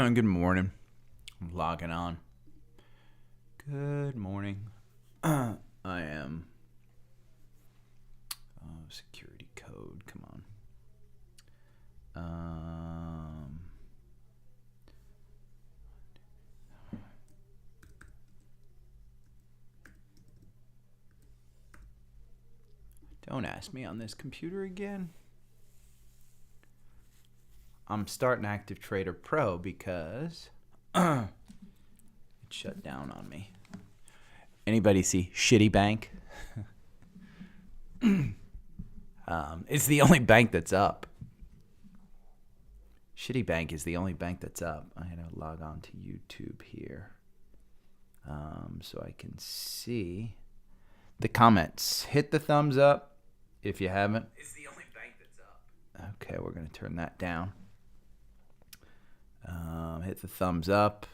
Good morning. I'm logging on. Good morning. I am. Oh, security code. Come on. Don't ask me on this computer again. I'm starting Active Trader Pro because it shut down on me. Anybody see Shitty Bank? It's the only bank that's up. Shitty Bank is the only bank that's up. I'm going to log on to YouTube here so I can see the comments. Hit the thumbs up if you haven't. It's the only bank that's up. Okay, we're going to turn that down. Hit the thumbs up.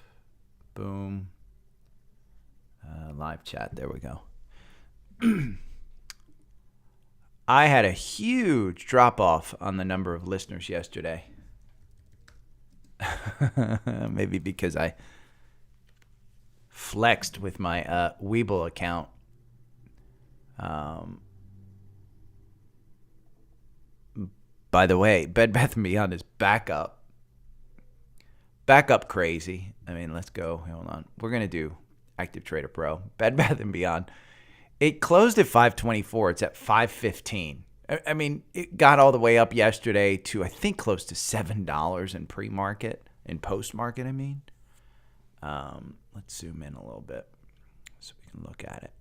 Boom. Live chat. There we go. I had a huge drop off on the number of listeners yesterday. Maybe because I flexed with my Weeble account. By the way, Bed Bath & Beyond is back up. Back up crazy. I mean, let's go. Hold on. We're going to do Active Trader Pro. Bed Bath & Beyond. It closed at 524. It's at 515. I mean, it got all the way up yesterday to, I think, close to $7 in pre-market. In post-market, I mean. Let's zoom in a little bit so we can look at it.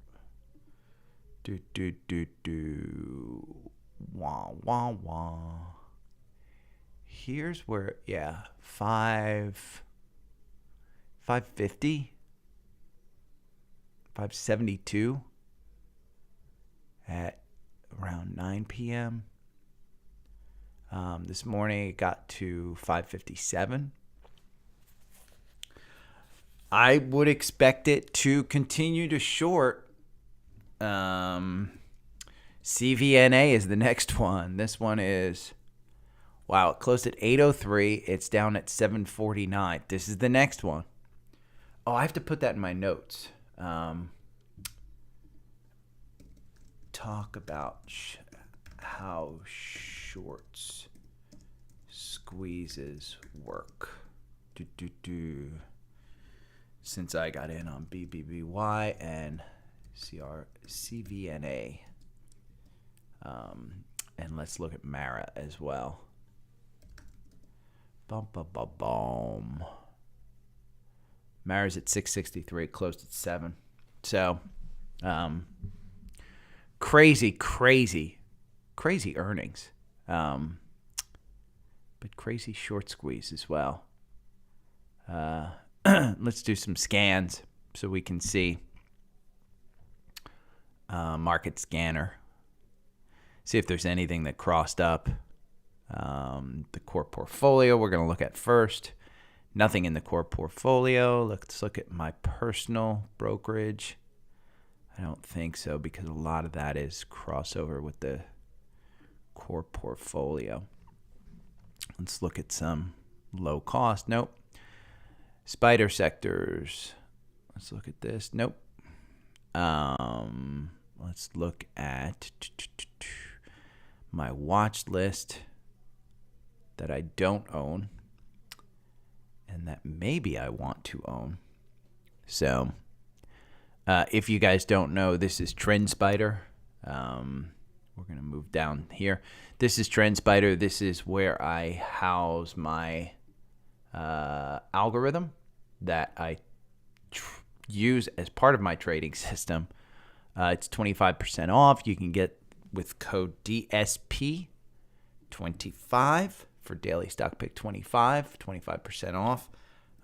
Wah, wah, wah. Here's where, 550, 572 at around 9 p.m. This morning it got to 557. I would expect it to continue to short. CVNA is the next one. This one is, wow, it closed at 803. It's down at 749. This is the next one. Oh, I have to put that in my notes. Talk about how shorts squeezes work. Since I got in on BBBY and CVNA. And let's look at Mara as well. Bum. Mara's at 663, closed at 7. So, crazy earnings. But crazy short squeeze as well. Let's do some scans so we can see market scanner. See if there's anything that crossed up. The core portfolio we're going to look at first. Nothing in the core portfolio. Let's look at my personal brokerage. I don't think so because a lot of that is crossover with the core portfolio. Let's look at some low cost. Nope. Spider sectors. Let's look at this. Nope. Let's look at my watch list that I don't own and that maybe I want to own. So if you guys don't know, this is TrendSpider. We're going to move down here. This is TrendSpider. This is where I house my algorithm that I use as part of my trading system. It's 25% off. You can get with code DSP25 for daily stock pick 25% off.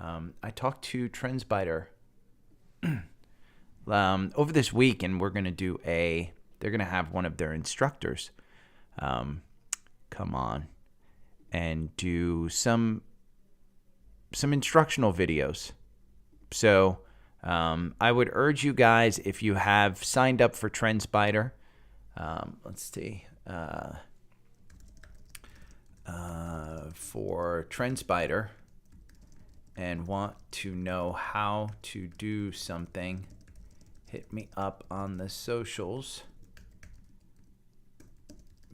I talked to TrendSpider over this week, and we're going to do they're going to have one of their instructors come on and do some instructional videos. So I would urge you guys, if you have signed up for TrendSpider, let's see, for TrendSpider, and want to know how to do something, hit me up on the socials,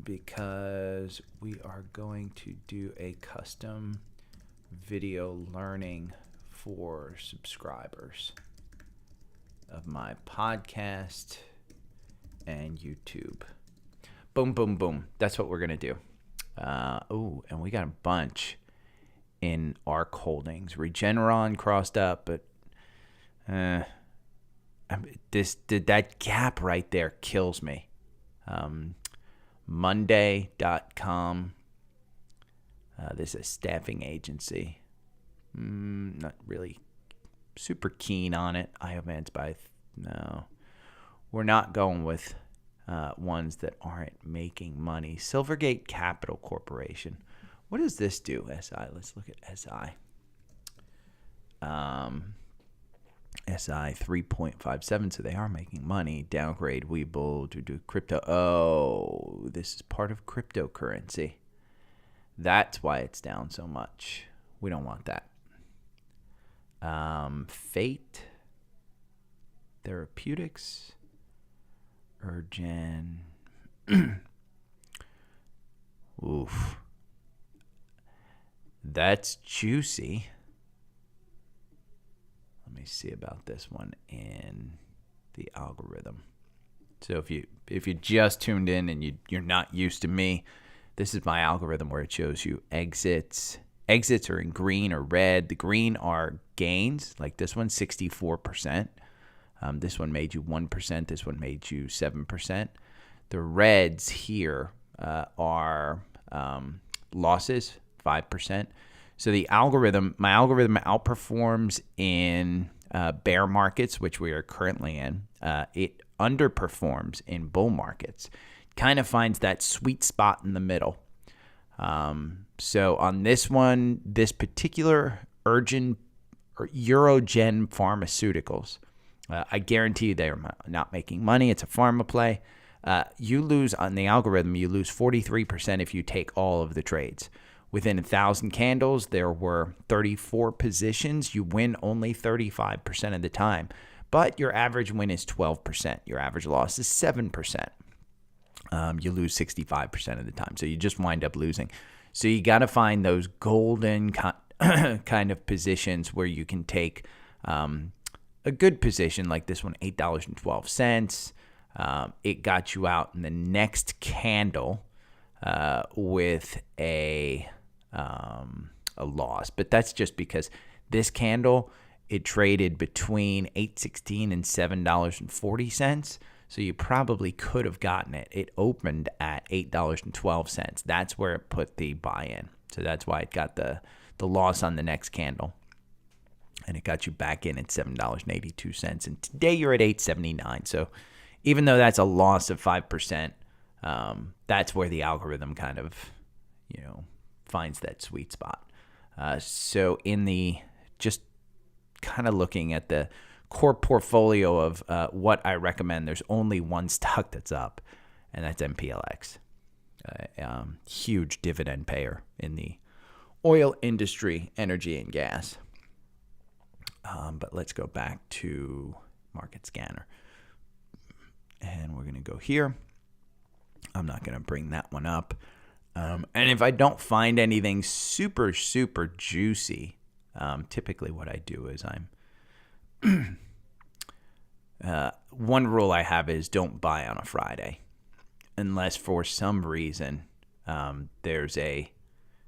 because we are going to do a custom video learning for subscribers of my podcast and YouTube. Boom, boom, boom. That's what we're going to do. And we got a bunch in ARC Holdings. Regeneron crossed up, but that gap right there kills me. Monday.com. This is a staffing agency. Not really super keen on it. Iovance by no. We're not going with ones that aren't making money. Silvergate Capital Corporation. What does this do, SI? Let's look at SI. SI 3.57, so they are making money. Downgrade Webull to do crypto. Oh, this is part of cryptocurrency. That's why it's down so much. We don't want that. Fate Therapeutics. Urgen. Oof. That's juicy. Let me see about this one in the algorithm. So if you just tuned in and you're not used to me, this is my algorithm where it shows you exits. Exits are in green or red. The green are gains, like this one, 64%. This one made you 1%. This one made you 7%. The reds here are losses, 5%. So my algorithm outperforms in bear markets, which we are currently in. It underperforms in bull markets. Kind of finds that sweet spot in the middle. So on this one, this particular Urgen or Eurogen Pharmaceuticals, I guarantee you they are not making money. It's a pharma play. You lose on the algorithm. You lose 43% if you take all of the trades. Within 1,000 candles, there were 34 positions. You win only 35% of the time, but your average win is 12%. Your average loss is 7%. You lose 65% of the time, so you just wind up losing. So you got to find those golden kind of positions where you can take a good position like this one, $8.12. It got you out in the next candle with a loss, but that's just because this candle, it traded between $8.16 and $7.40. So you probably could have gotten it. It opened at $8.12. That's where it put the buy-in. So that's why it got the loss on the next candle. And it got you back in at $7.82. And today you're at $8.79. So even though that's a loss of 5%, that's where the algorithm kind of, finds that sweet spot. So in the just kind of looking at the core portfolio of what I recommend, there's only one stock that's up, and that's NFLX. Huge dividend payer in the oil industry, energy, and gas. But let's go back to Market Scanner. And we're going to go here. I'm not going to bring that one up. And if I don't find anything super, super juicy, typically what I do is one rule I have is don't buy on a Friday unless for some reason there's a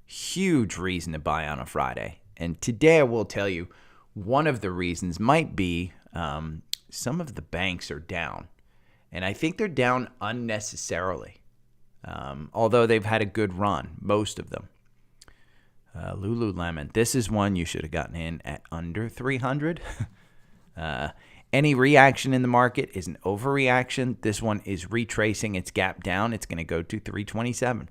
huge reason to buy on a Friday. And today I will tell you one of the reasons might be some of the banks are down. And I think they're down unnecessarily, although they've had a good run, most of them. Lululemon, this is one you should have gotten in at under 300. Any reaction in the market is an overreaction. This one is retracing its gap down. It's going to go to 327.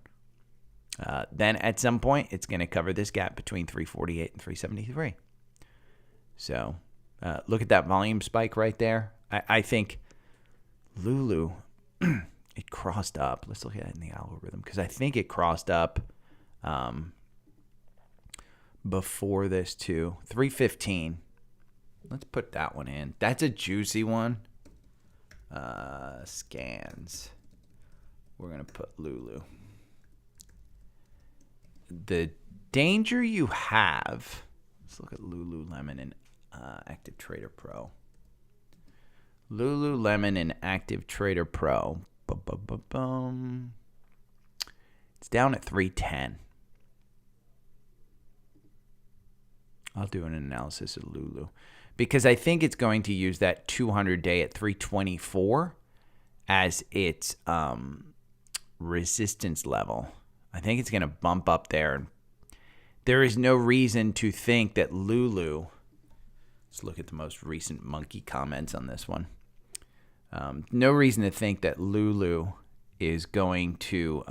Then at some point, it's going to cover this gap between 348 and 373. So look at that volume spike right there. I think Lulu, it crossed up. Let's look at it in the algorithm because I think it crossed up before this too. 315. Let's put that one in. That's a juicy one. Scans. We're going to put Lulu. The danger you have, let's look at Lululemon and Active Trader Pro. Lululemon and Active Trader Pro. It's down at 310. I'll do an analysis of Lulu because I think it's going to use that 200-day at 324 as its resistance level. I think it's going to bump up there. There is no reason to think that Lulu, let's look at the most recent monkey comments on this one. No reason to think that Lulu is going to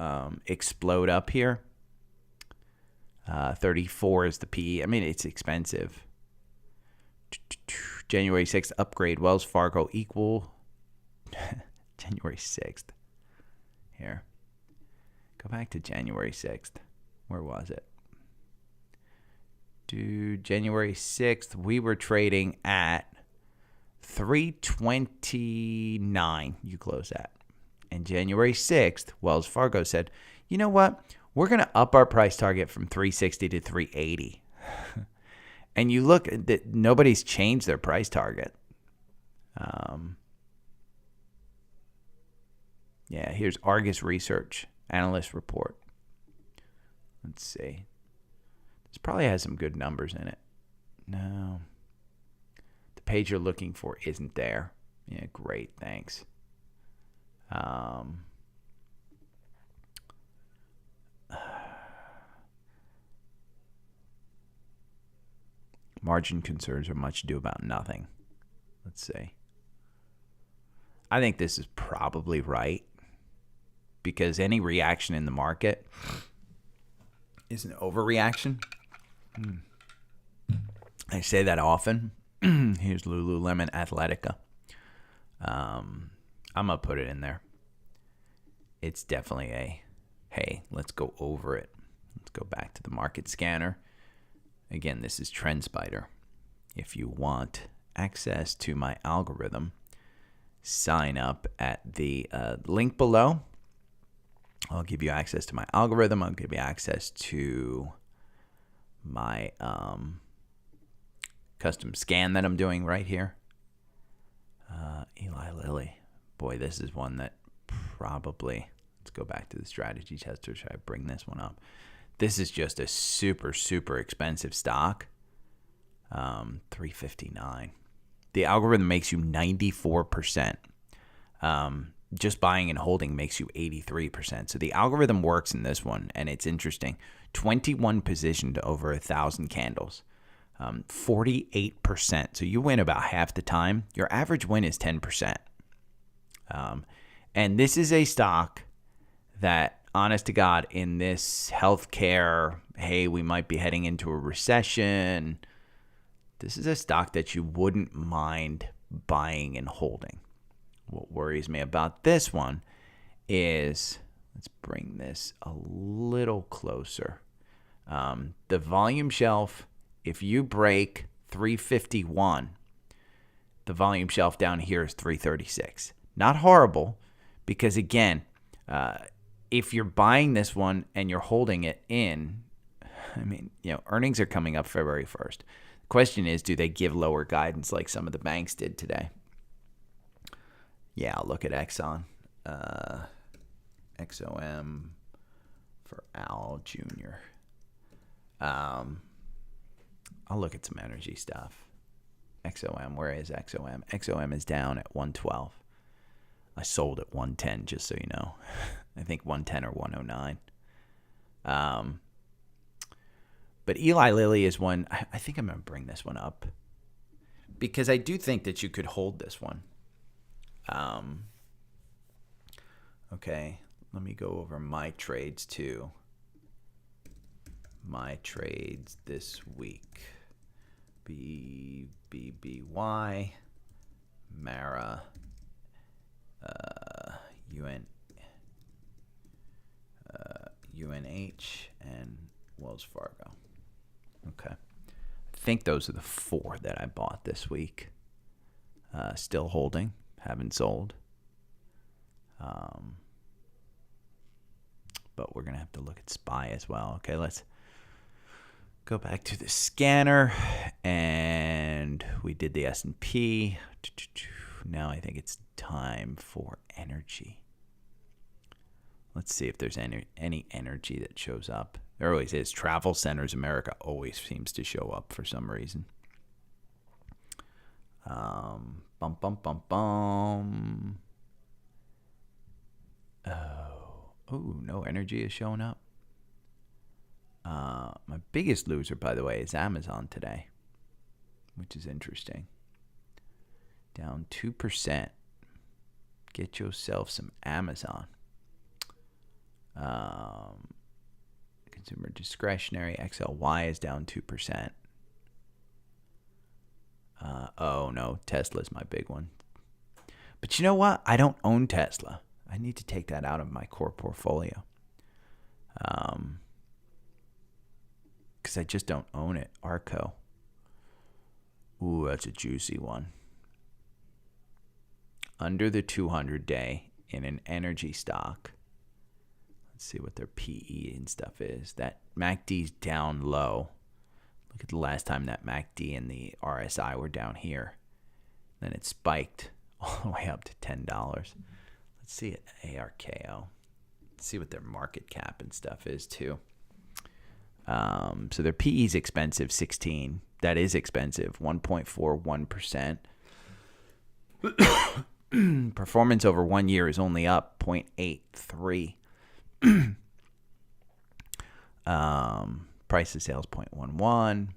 explode up here. 34 is the PE. I mean, it's expensive. January 6th upgrade. Wells Fargo equal. January 6th. Here. Go back to January 6th. Where was it? Dude, January 6th, we were trading at 329. You close that. And January 6th, Wells Fargo said, you know what? We're going to up our price target from 360 to 380. And you look at that, nobody's changed their price target. Yeah, here's Argus Research analyst report. Let's see. This probably has some good numbers in it. No. The page you're looking for isn't there. Yeah, great. Thanks. Margin concerns are much ado about nothing. Let's see. I think this is probably right because any reaction in the market is an overreaction. I say that often. Here's Lululemon Athletica. I'm going to put it in there. It's definitely a, hey, let's go over it. Let's go back to the market scanner. Again, this is TrendSpider. If you want access to my algorithm, sign up at the link below. I'll give you access to my algorithm. I'll give you access to my custom scan that I'm doing right here. Eli Lilly. Boy, this is one that probably, let's go back to the strategy tester. Should I bring this one up? This is just a super, super expensive stock. $359. The algorithm makes you 94%. Just buying and holding makes you 83%. So the algorithm works in this one, and it's interesting. 21 position to over 1,000 candles. 48%. So you win about half the time. Your average win is 10%. And this is a stock that, honest to God, in this healthcare, hey, we might be heading into a recession. This is a stock that you wouldn't mind buying and holding. What worries me about this one is, let's bring this a little closer. The volume shelf, if you break 351, the volume shelf down here is 336. Not horrible, because again, if you're buying this one and you're holding it in, I mean, earnings are coming up February 1st. The question is, do they give lower guidance like some of the banks did today? Yeah, I'll look at Exxon. XOM for Al Jr. I'll look at some energy stuff. XOM, where is XOM? XOM is down at 112. I sold at 110, just so you know. I think 110 or 109. But Eli Lilly is one. I think I'm going to bring this one up because I do think that you could hold this one. Okay, let me go over my trades too. My trades this week. BBBY, Mara, UNH, and Wells Fargo. Okay. I think those are the 4 that I bought this week. Still holding. Haven't sold. But we're going to have to look at SPY as well. Okay, let's go back to the scanner. And we did the S&P. Now I think it's time for energy. Let's see if there's any energy that shows up. There always is. Travel Centers America always seems to show up for some reason. Bum, bum, bum, bum. Oh, no energy is showing up. My biggest loser, by the way, is Amazon today, which is interesting. Down 2%. Get yourself some Amazon. Consumer discretionary XLY is down 2%. Oh no, Tesla's my big one. But you know what? I don't own Tesla. I need to take that out of my core portfolio. Because I just don't own it. Arco. Ooh, that's a juicy one. Under the 200-day in an energy stock. Let's see what their PE and stuff is. That MACD's down low. Look at the last time that MACD and the RSI were down here. Then it spiked all the way up to $10. Let's see it, ARKO. Let's see what their market cap and stuff is too. So their PE is expensive, 16. That is expensive, 1.41%. Performance over 1 year is only up 0.83. Price to sales 0.11.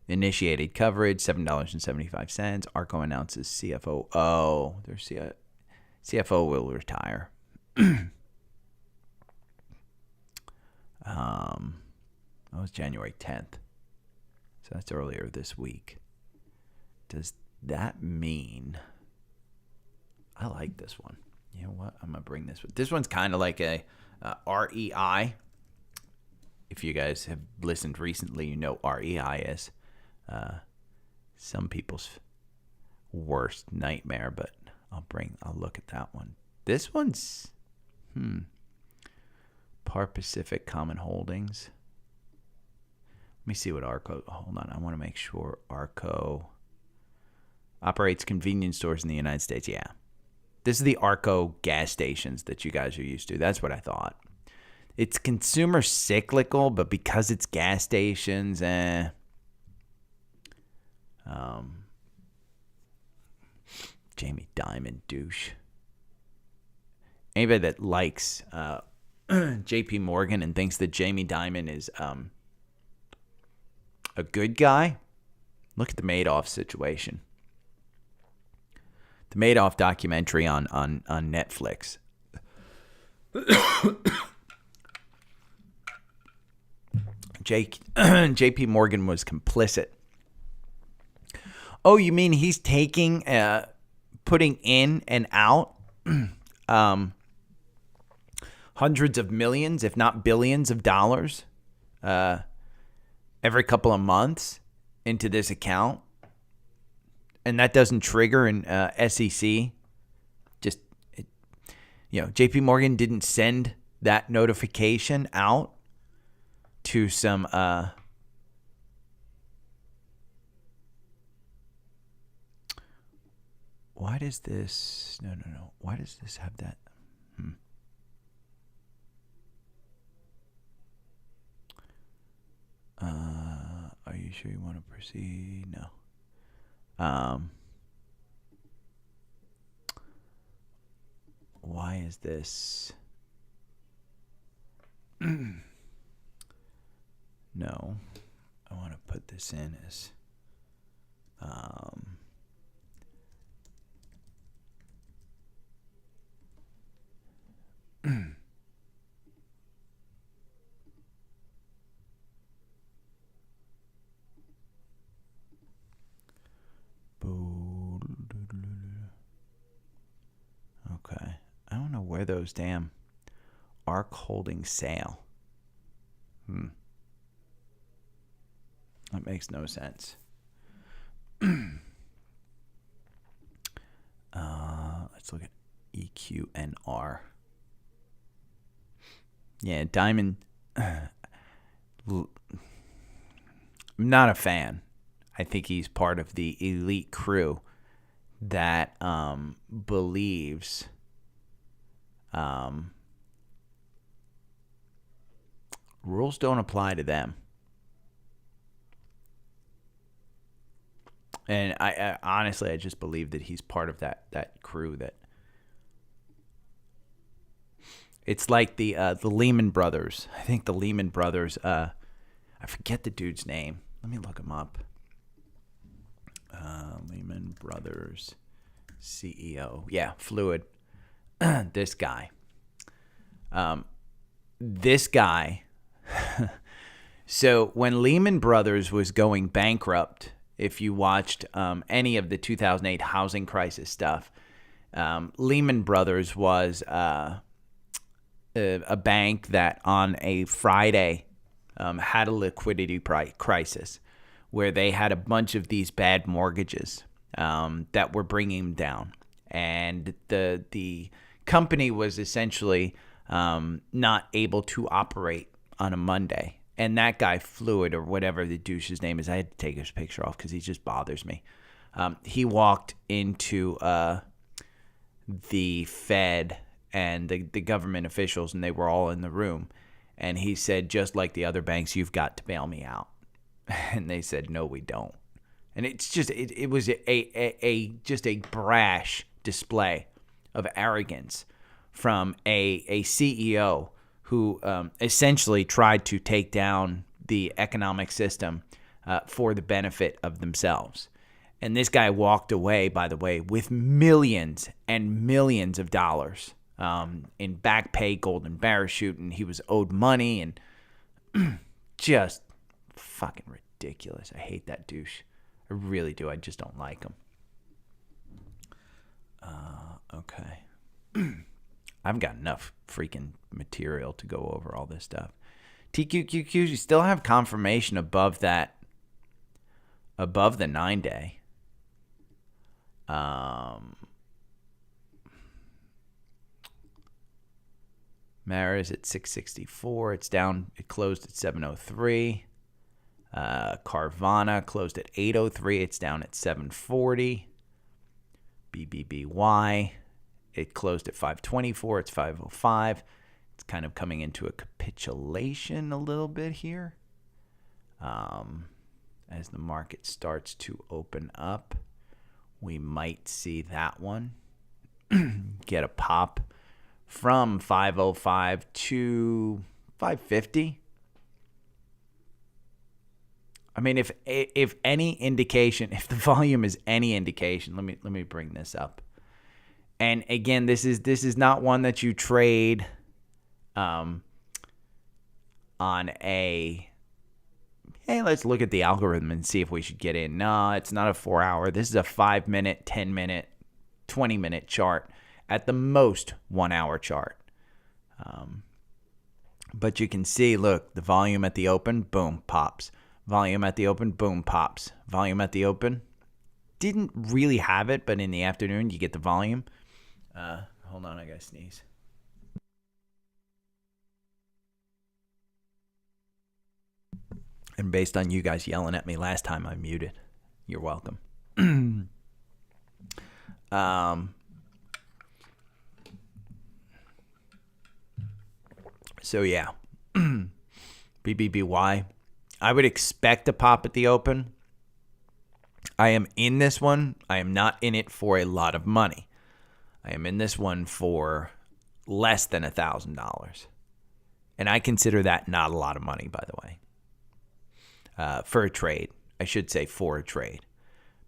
Initiated coverage $7.75. Arco announces CFO. Oh, their CFO will retire. That was January 10th. So that's earlier this week. Does that mean... I like this one. You know what? I'm going to bring this one. This one's kind of like a REI. If you guys have listened recently, you know REI is some people's worst nightmare, but I'll look at that one. This one's Par Pacific Common Holdings. Let me see what Arco. Hold on, I want to make sure Arco operates convenience stores in the United States. Yeah. This is the Arco gas stations that you guys are used to. That's what I thought. It's consumer cyclical, but because it's gas stations, Jamie Dimon douche. Anybody that likes JP Morgan and thinks that Jamie Dimon is a good guy, look at the Madoff situation. The Madoff documentary on Netflix. JP Morgan was complicit. Oh, you mean he's taking, putting in and out hundreds of millions, if not billions of dollars every couple of months into this account? And that doesn't trigger an SEC. Just, JP Morgan didn't send that notification out to some why does this no why does this have that are you sure you want to proceed? No. Why is this? No, I want to put this in as okay. I don't know where those damn ARC holding sale. That makes no sense. Let's look at EQNR. Yeah, Diamond. I'm not a fan. I think he's part of the elite crew that believes rules don't apply to them. And I honestly, I just believe that he's part of that crew. That it's like the Lehman Brothers. I think the Lehman Brothers. I forget the dude's name. Let me look him up. Lehman Brothers CEO. Yeah, Fluid. This guy. This guy. So when Lehman Brothers was going bankrupt, if you watched any of the 2008 housing crisis stuff, Lehman Brothers was a bank that on a Friday had a liquidity crisis where they had a bunch of these bad mortgages that were bringing them down. And the company was essentially not able to operate on a Monday. And that guy, Fluid, or whatever the douche's name is, I had to take his picture off because he just bothers me. He walked into the Fed and the government officials, and they were all in the room. And he said, just like the other banks, you've got to bail me out. And they said, no, we don't. And it's just it was just a brash display of arrogance from a CEO who essentially tried to take down the economic system for the benefit of themselves. And this guy walked away, by the way, with millions and millions of dollars in back pay, golden parachute, and he was owed money, and just fucking ridiculous. I hate that douche. I really do. I just don't like him. Okay. I've got enough freaking material to go over all this stuff. TQQQ, you still have confirmation above the 9-day. Mara is at 664. It's down. It closed at 703. Carvana closed at 803. It's down at 740. BBBY, it closed at 524. It's 505. It's kind of coming into a capitulation a little bit here. As the market starts to open up, we might see that one get a pop from 505 to 550. I mean, if any indication, if the volume is any indication, let me bring this up. And again, this is not one that you trade on a, hey, let's look at the algorithm and see if we should get in. No, it's not a 4-hour. This is a 5-minute, 10-minute, 20-minute chart. At the most, 1-hour chart. But you can see, look, the volume at the open, boom, pops. Volume at the open, boom, pops. Volume at the open. Didn't really have it, but in the afternoon, you get the volume. Hold on, I gotta sneeze. And based on you guys yelling at me last time, I muted. You're welcome. So, yeah. BBBY. I would expect a pop at the open. I am in this one. I am not in it for a lot of money. I am in this one for less than $1,000. And I consider that not a lot of money, by the way. For a trade. I should say for a trade.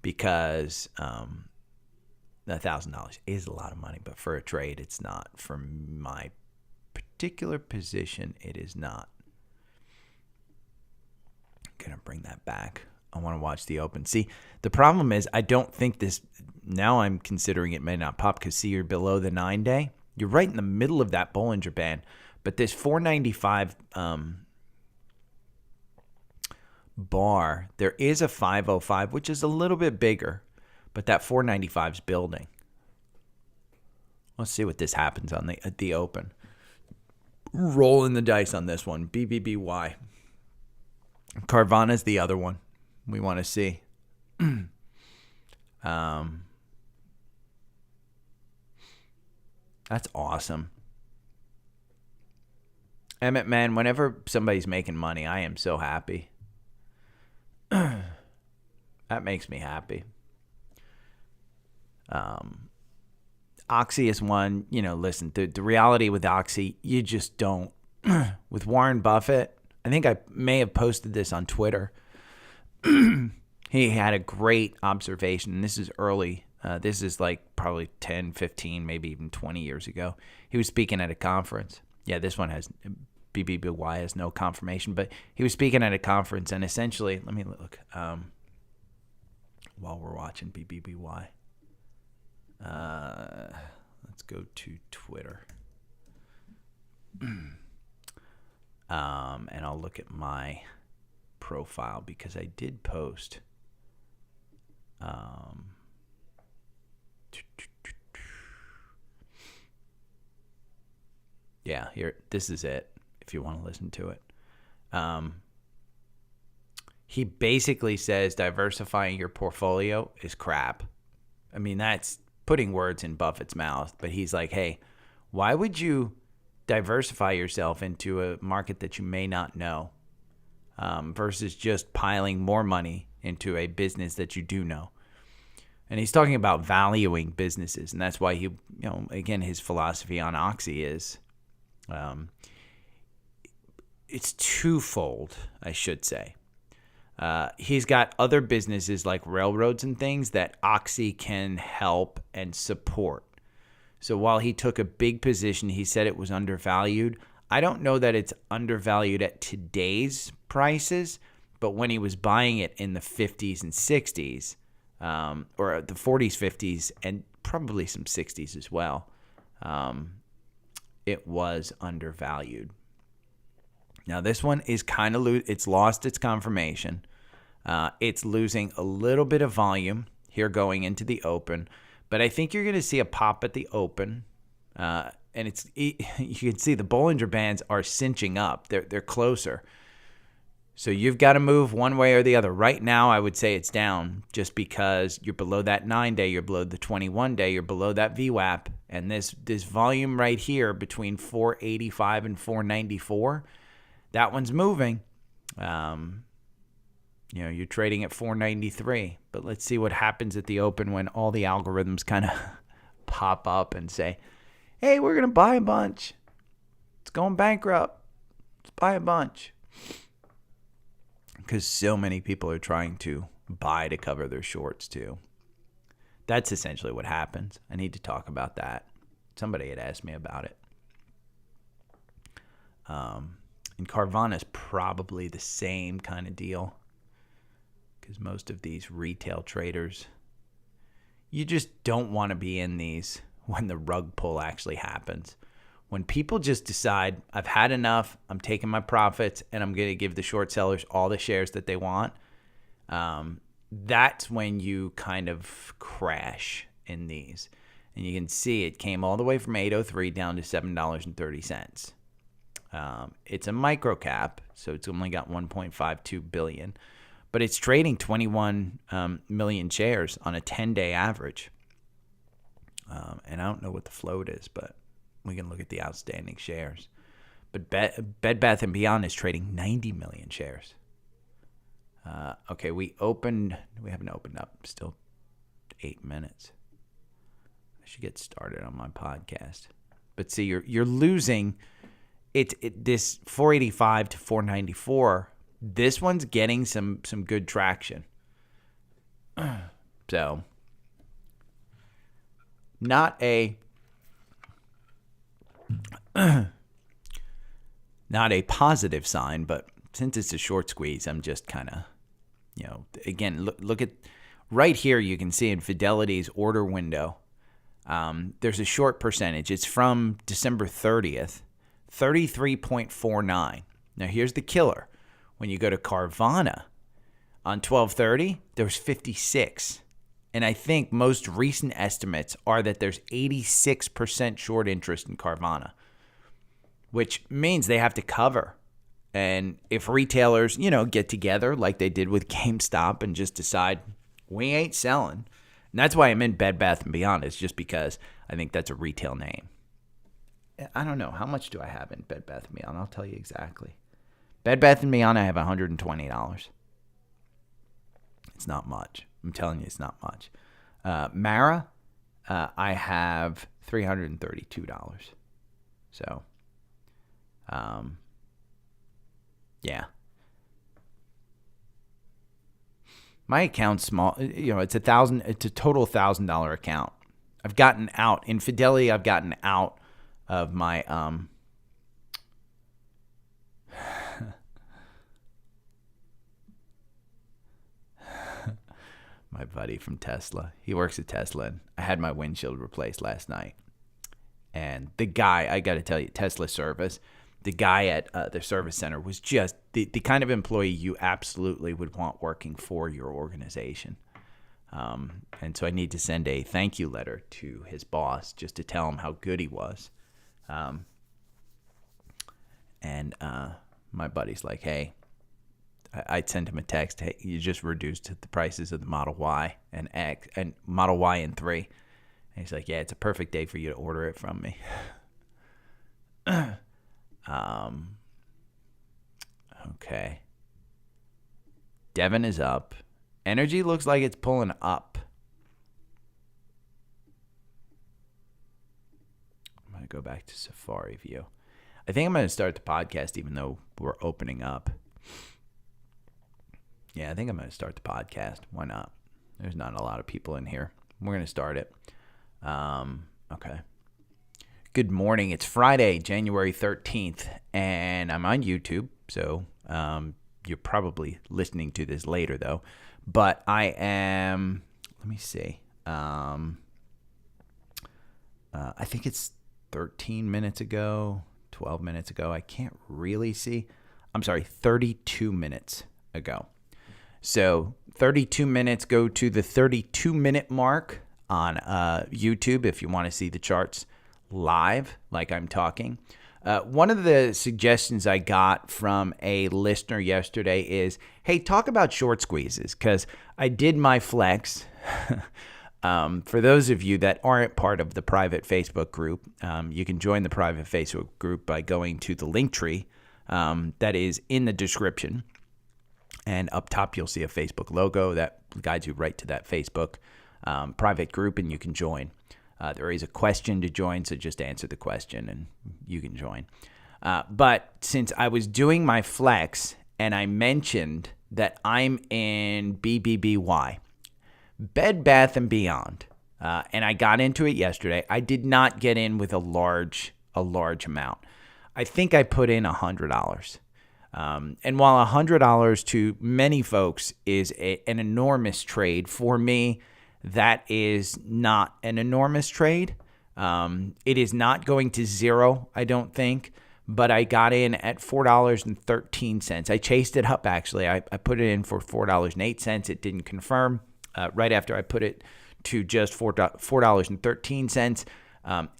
Because $1,000 is a lot of money. But for a trade, it's not. For my particular position, it is not. Gonna bring that back. I want to watch the open. See, the problem is I don't think this, now I'm considering it may not pop because see, you're below the 9-day. You're right in the middle of that Bollinger Band, but this 495 bar, there is a 505, which is a little bit bigger, but that 495 is building. Let's see what this happens on the open. Rolling the dice on this one. BBBY. Carvana's the other one we want to see. That's awesome. Emmett, man, whenever somebody's making money, I am so happy. That makes me happy. Oxy is one, listen, the reality with Oxy, you just don't. With Warren Buffett, I think I may have posted this on Twitter. He had a great observation. This is early. This is like probably 10, 15, maybe even 20 years ago. He was speaking at a conference. Yeah, this one has BBBY has no confirmation, but he was speaking at a conference, and essentially, let me look while we're watching BBBY. Let's go to Twitter. And I'll look at my profile because I did post. Yeah, here, this is it, if you want to listen to it. He basically says diversifying your portfolio is crap. I mean, that's putting words in Buffett's mouth, but he's like, hey, why would you diversify yourself into a market that you may not know versus just piling more money into a business that you do know? And he's talking about valuing businesses, and that's why he, again, his philosophy on Oxy is it's twofold, I should say. He's got other businesses like railroads and things that Oxy can help and support. So while he took a big position, he said it was undervalued. I don't know that it's undervalued at today's prices, but when he was buying it in the 50s and 60s, or the 40s, 50s, and probably some 60s as well, it was undervalued. Now, this one is kind of it's lost its confirmation. It's losing a little bit of volume here going into the open, but I think you're going to see a pop at the open. And you can see the Bollinger Bands are cinching up. They're closer. So you've got to move one way or the other. Right now, I would say it's down just because you're below that 9-day, you're below the 21-day, you're below that VWAP, and this volume right here between 485 and 494. That one's moving. You're trading at 493. But let's see what happens at the open when all the algorithms kind of pop up and say, hey, we're going to buy a bunch. It's going bankrupt. Let's buy a bunch. Because so many people are trying to buy to cover their shorts too. That's essentially what happens. I need to talk about that. Somebody had asked me about it. And Carvana is probably the same kind of deal because most of these retail traders, you just don't want to be in these when the rug pull actually happens. When people just decide, I've had enough, I'm taking my profits, and I'm going to give the short sellers all the shares that they want, that's when you kind of crash in these. And you can see it came all the way from $8.03 down to $7.30. It's a micro cap, so it's only got 1.52 billion, but it's trading 21 million shares on a 10-day average. And I don't know what the float is, but we can look at the outstanding shares. But Bed Bath & Beyond is trading 90 million shares. Okay, we haven't opened up, still 8 minutes. I should get started on my podcast. But see, you're losing this 485 to 494. This one's getting some good traction. So not a positive sign, but since it's a short squeeze, I'm just kind of, again, look at right here. You can see in Fidelity's order window, there's a short percentage. It's from December 30th, 33.49. Now here's the killer. When you go to Carvana, On 12/30, there was 56. And I think most recent estimates are that there's 86% short interest in Carvana, which means they have to cover. And if retailers, get together like they did with GameStop and just decide we ain't selling, and that's why I'm in Bed Bath & Beyond, is just because I think that's a retail name. I don't know. How much do I have in Bed Bath & Beyond? I'll tell you exactly. Bed Bath & Beyond, I have $120. It's not much. I'm telling you, it's not much. Mara, I have $332. So, yeah. My account's small. It's a total $1,000 account. I've gotten out. In Fidelity, I've gotten out of my my buddy from Tesla. He works at Tesla, and I had my windshield replaced last night. And the guy, I got to tell you, Tesla service, the guy at the service center was just the kind of employee you absolutely would want working for your organization. And so I need to send a thank you letter to his boss just to tell him how good he was. And my buddy's like, hey, I'd send him a text. Hey, you just reduced the prices of the Model Y and X and Model Y and 3. And he's like, yeah, it's a perfect day for you to order it from me. Okay. Devin is up. Energy looks like it's pulling up. I'm going to go back to Safari View. I think I'm going to start the podcast even though we're opening up. Yeah, I think I'm going to start the podcast. Why not? There's not a lot of people in here. We're going to start it. Okay. Good morning. It's Friday, January 13th, and I'm on YouTube, so you're probably listening to this later, though. But I am, let me see. I think it's 13 minutes ago, 12 minutes ago. I can't really see. I'm sorry, 32 minutes ago. So 32 minutes, go to the 32-minute mark on YouTube if you want to see the charts live like I'm talking. One of the suggestions I got from a listener yesterday is, hey, talk about short squeezes, because I did my flex. For those of you that aren't part of the private Facebook group, you can join the private Facebook group by going to the link tree that is in the description. And up top, you'll see a Facebook logo that guides you right to that Facebook private group, and you can join. There is a question to join, so just answer the question, and you can join. But since I was doing my flex, and I mentioned that I'm in BBBY, Bed Bath & Beyond, and I got into it yesterday, I did not get in with a large amount. I think I put in $100. And while $100 to many folks is an enormous trade, for me, that is not an enormous trade. It is not going to zero, I don't think, but I got in at $4.13. I chased it up, actually. I put it in for $4.08. It didn't confirm. Right after I put it to just $4.13,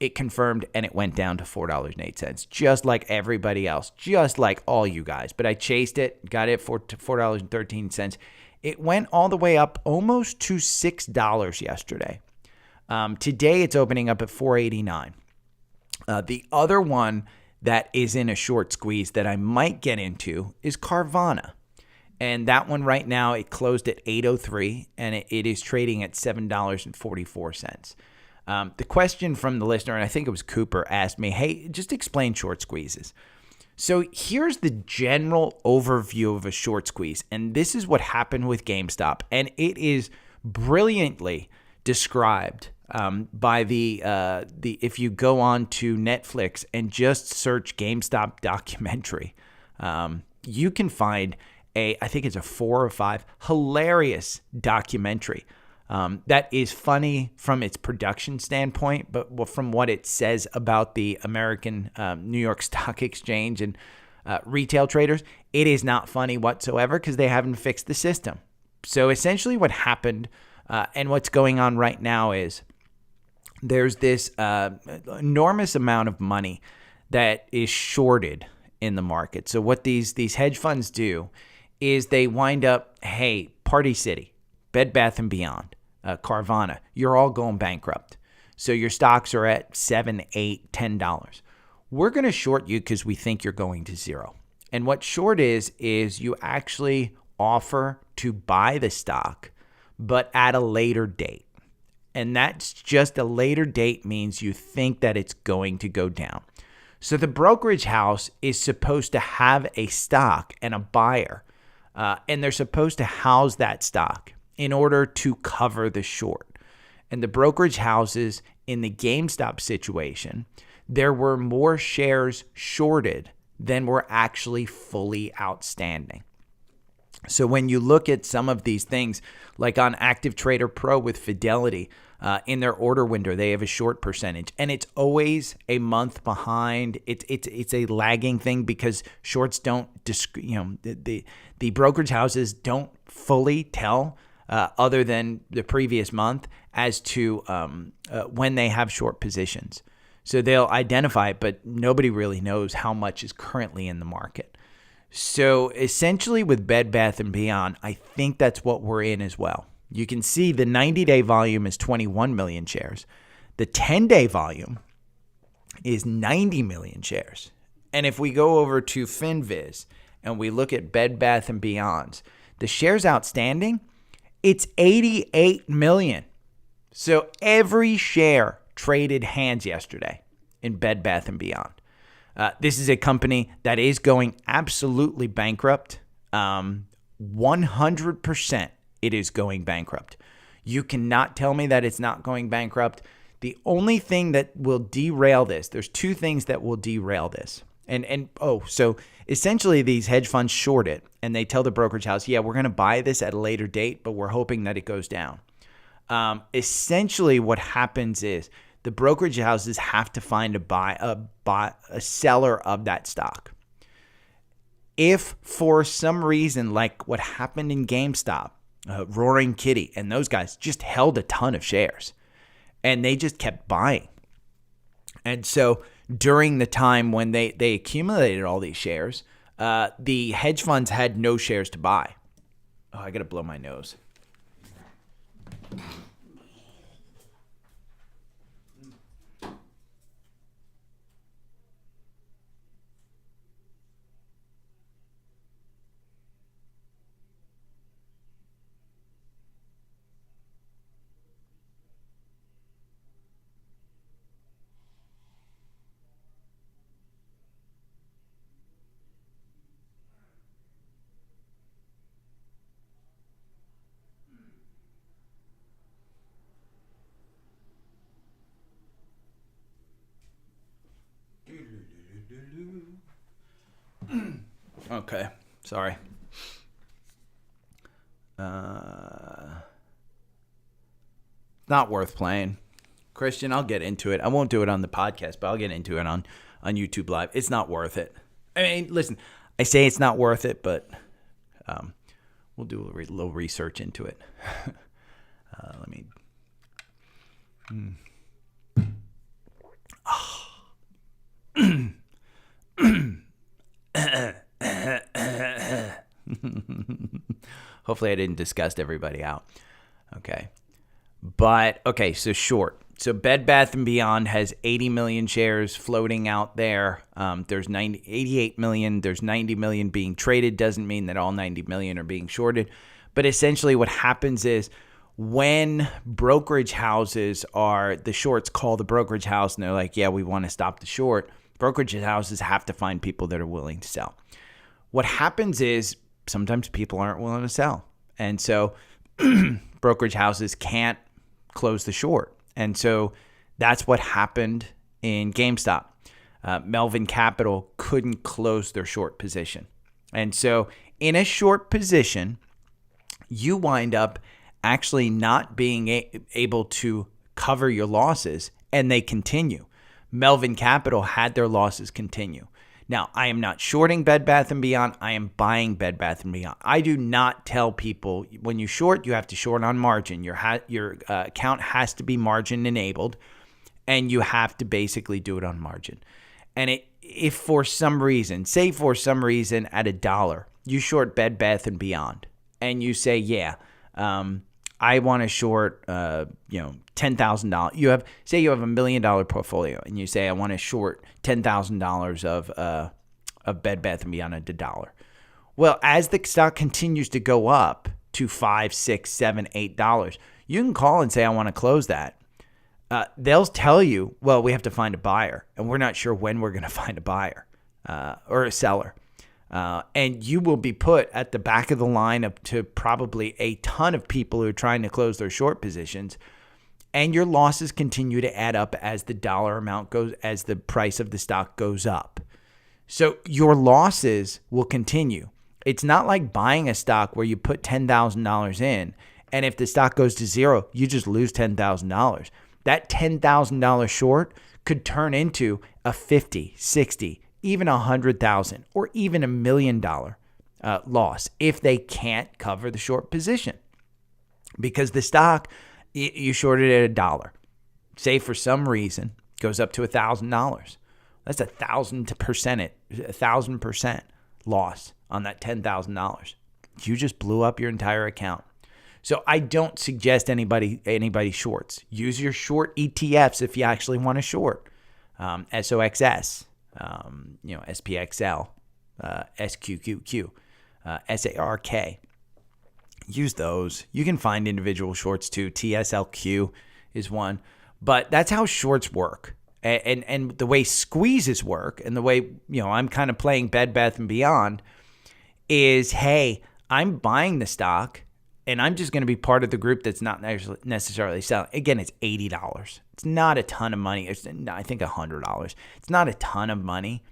it confirmed, and it went down to $4.08, just like everybody else, just like all you guys. But I chased it, got it for $4.13. It went all the way up almost to $6 yesterday. Today, it's opening up at $4.89. The other one that is in a short squeeze that I might get into is Carvana. And that one right now, it closed at $8.03, and it is trading at $7.44. The question from the listener, and I think it was Cooper, asked me, hey, just explain short squeezes. So here's the general overview of a short squeeze, and this is what happened with GameStop, and it is brilliantly described by the if you go on to Netflix and just search GameStop documentary, you can find I think it's a 4 or 5 hilarious documentary. That is funny from its production standpoint, but from what it says about the American New York Stock Exchange and retail traders, it is not funny whatsoever because they haven't fixed the system. So essentially what happened and what's going on right now is there's this enormous amount of money that is shorted in the market. So what these hedge funds do is they wind up, hey, Party City, Bed Bath & Beyond, Carvana, you're all going bankrupt. So your stocks are at $7, $8, $10. We're going to short you because we think you're going to zero. And what short is you actually offer to buy the stock, but at a later date. And that's just a later date means you think that it's going to go down. So the brokerage house is supposed to have a stock and a buyer, and they're supposed to house that stock in order to cover the short. And the brokerage houses in the GameStop situation, there were more shares shorted than were actually fully outstanding. So when you look at some of these things, like on Active Trader Pro with Fidelity, in their order window, they have a short percentage, and it's always a month behind. It's a lagging thing because shorts don't, the brokerage houses don't fully tell other than the previous month as to when they have short positions. So they'll identify it, but nobody really knows how much is currently in the market. So essentially with Bed Bath & Beyond, I think that's what we're in as well. You can see the 90-day volume is 21 million shares. The 10-day volume is 90 million shares. And if we go over to FinViz and we look at Bed Bath & Beyond's, the shares outstanding, it's 88 million. So every share traded hands yesterday in Bed Bath & Beyond. This is a company that is going absolutely bankrupt. 100% it is going bankrupt. You cannot tell me that it's not going bankrupt. The only thing that will derail this, there's two things that will derail this. So essentially these hedge funds short it and they tell the brokerage house, yeah, we're going to buy this at a later date, but we're hoping that it goes down. Essentially what happens is the brokerage houses have to find a seller of that stock. If for some reason, like what happened in GameStop, Roaring Kitty and those guys just held a ton of shares and they just kept buying. And so during the time when they accumulated all these shares, the hedge funds had no shares to buy. Oh, I got to blow my nose. Okay, sorry. Not worth playing. Christian, I'll get into it. I won't do it on the podcast, but I'll get into it on YouTube Live. It's not worth it. I mean, listen, I say it's not worth it, but we'll do a little research into it. Let me... Hopefully I didn't disgust everybody out. Okay. But, okay, so short. So Bed Bath & Beyond has 80 million shares floating out there. There's 88 million. There's 90 million being traded. Doesn't mean that all 90 million are being shorted. But essentially what happens is when brokerage houses the shorts call the brokerage house and they're like, yeah, we want to stop the short, brokerage houses have to find people that are willing to sell. What happens is sometimes people aren't willing to sell. And so brokerage houses can't close the short. And so that's what happened in GameStop. Melvin Capital couldn't close their short position. And so in a short position, you wind up actually not being able to cover your losses, and they continue. Melvin Capital had their losses continue. Now, I am not shorting Bed Bath & Beyond. I am buying Bed Bath & Beyond. I do not tell people when you short, you have to short on margin. Your account has to be margin enabled, and you have to basically do it on margin. And if for some reason, say for some reason at $1, you short Bed Bath & Beyond, and you say, I want to short, $10,000. You have $1 million portfolio, and you say I want to short $10,000 of Bed Bath & Beyond at $1. Well, as the stock continues to go up to $5, $6, $7, $8, you can call and say I want to close that. They'll tell you, well, we have to find a buyer, and we're not sure when we're going to find a buyer or a seller. And you will be put at the back of the line up to probably a ton of people who are trying to close their short positions. And your losses continue to add up as the dollar amount goes, as the price of the stock goes up. So your losses will continue. It's not like buying a stock where you put $10,000 in, and if the stock goes to zero, you just lose $10,000. That $10,000 short could turn into a 50, 60, even $100,000 or even $1 million loss if they can't cover the short position. Because the stock, you shorted at $1. Say for some reason goes up to $1,000. That's 1,000% loss on that $10,000. You just blew up your entire account. So I don't suggest anybody shorts. Use your short ETFs if you actually want to short. SOXS, SPXL, SQQQ, SARK. Use those. You can find individual shorts too. TSLQ is one. But that's how shorts work. And the way squeezes work, and the way I'm kind of playing Bed Bath & Beyond is, hey, I'm buying the stock, and I'm just going to be part of the group that's not necessarily selling. Again, it's $80. It's not a ton of money. It's, I think, $100. It's not a ton of money,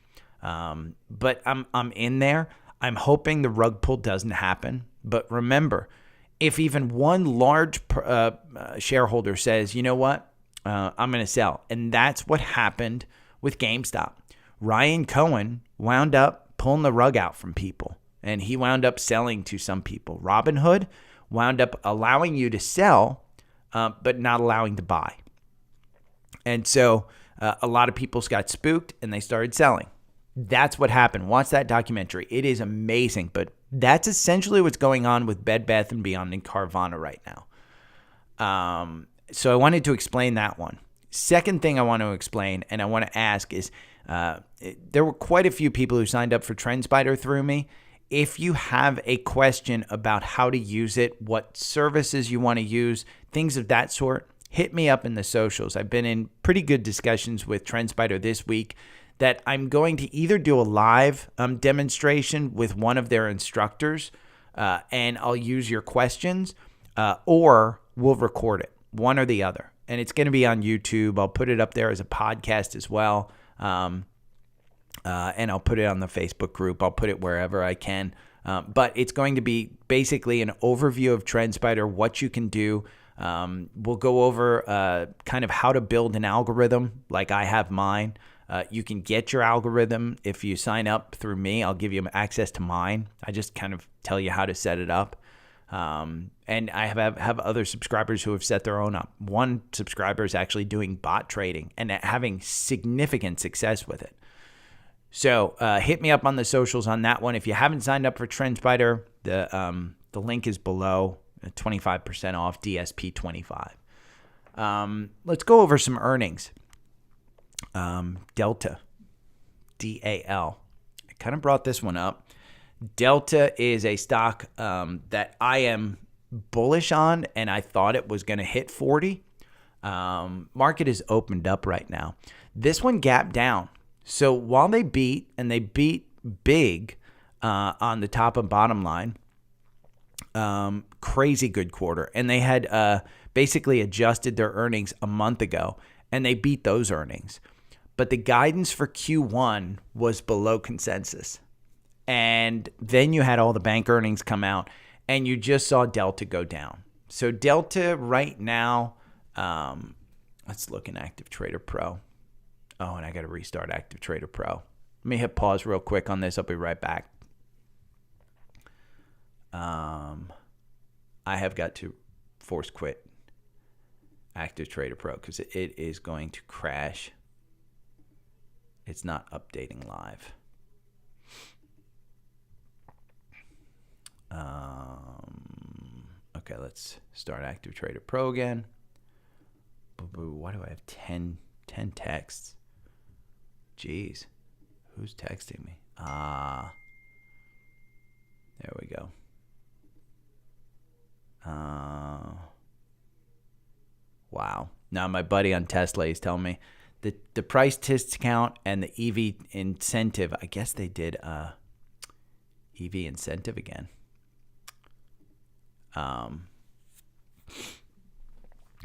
but I'm in there. I'm hoping the rug pull doesn't happen. But remember, if even one large shareholder says, you know what, I'm going to sell, and that's what happened with GameStop. Ryan Cohen wound up pulling the rug out from people, and he wound up selling to some people. Robinhood wound up allowing you to sell, but not allowing to buy. And so a lot of people got spooked, and they started selling. That's what happened. Watch that documentary. It is amazing, but that's essentially what's going on with Bed Bath & Beyond and Carvana right now. So I wanted to explain that one. Second thing I want to explain, and I want to ask is, there were quite a few people who signed up for TrendSpider through me. If you have a question about how to use it, what services you want to use, things of that sort, hit me up in the socials. I've been in pretty good discussions with TrendSpider this week that I'm going to either do a live demonstration with one of their instructors, and I'll use your questions, or we'll record it, one or the other. And it's going to be on YouTube. I'll put it up there as a podcast as well. And I'll put it on the Facebook group. I'll put it wherever I can. But it's going to be basically an overview of TrendSpider, what you can do. We'll go over kind of how to build an algorithm like I have mine. You can get your algorithm if you sign up through me. I'll give you access to mine. I just kind of tell you how to set it up. And I have other subscribers who have set their own up. One subscriber is actually doing bot trading and having significant success with it. So hit me up on the socials on that one. If you haven't signed up for TrendSpider, the link is below. 25% off, DSP25. Let's go over some earnings. Delta, DAL. I kind of brought this one up. Delta is a stock that I am bullish on, and I thought it was going to hit 40. Market is opened up right now. This one gapped down. So while they beat, and they beat big on the top and bottom line, crazy good quarter. And they had basically adjusted their earnings a month ago, and they beat those earnings. But the guidance for Q1 was below consensus. And then you had all the bank earnings come out, and you just saw Delta go down. So Delta right now, let's look in Active Trader Pro. Oh, and I got to restart Active Trader Pro. Let me hit pause real quick on this. I'll be right back. I have got to force quit Active Trader Pro because it is going to crash. It's not updating live. Okay, let's start Active Trader Pro again. Why do I have 10 texts? Jeez. Who's texting me? There we go. Wow. Now my buddy on Tesla is telling me that the price discount and the EV incentive, I guess they did EV incentive again.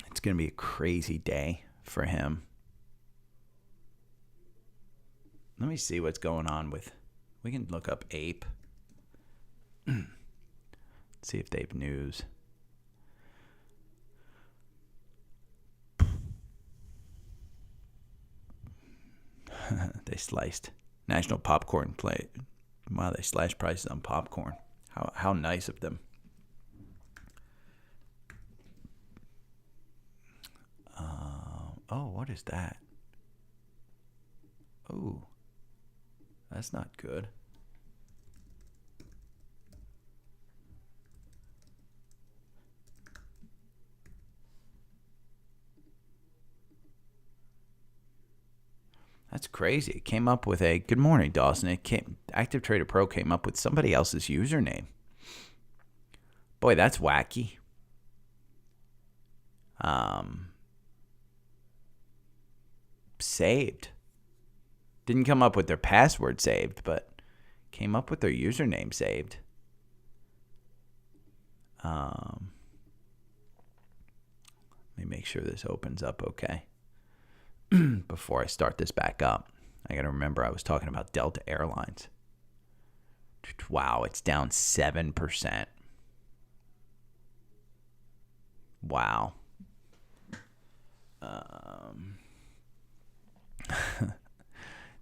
It's going to be a crazy day for him. Let me see what's going on with, we can look up Ape. See if they have news. They sliced National Popcorn Play. Wow, they slashed prices on popcorn. How nice of them. Oh, what is that? Oh, that's not good. That's crazy. It came up with a, good morning, Dawson. Active Trader Pro came up with somebody else's username. Boy, that's wacky. Saved. Didn't come up with their password saved, but came up with their username saved. Let me make sure this opens up okay. Before I start this back up, I got to remember I was talking about Delta Airlines. Wow, it's down 7%. Wow.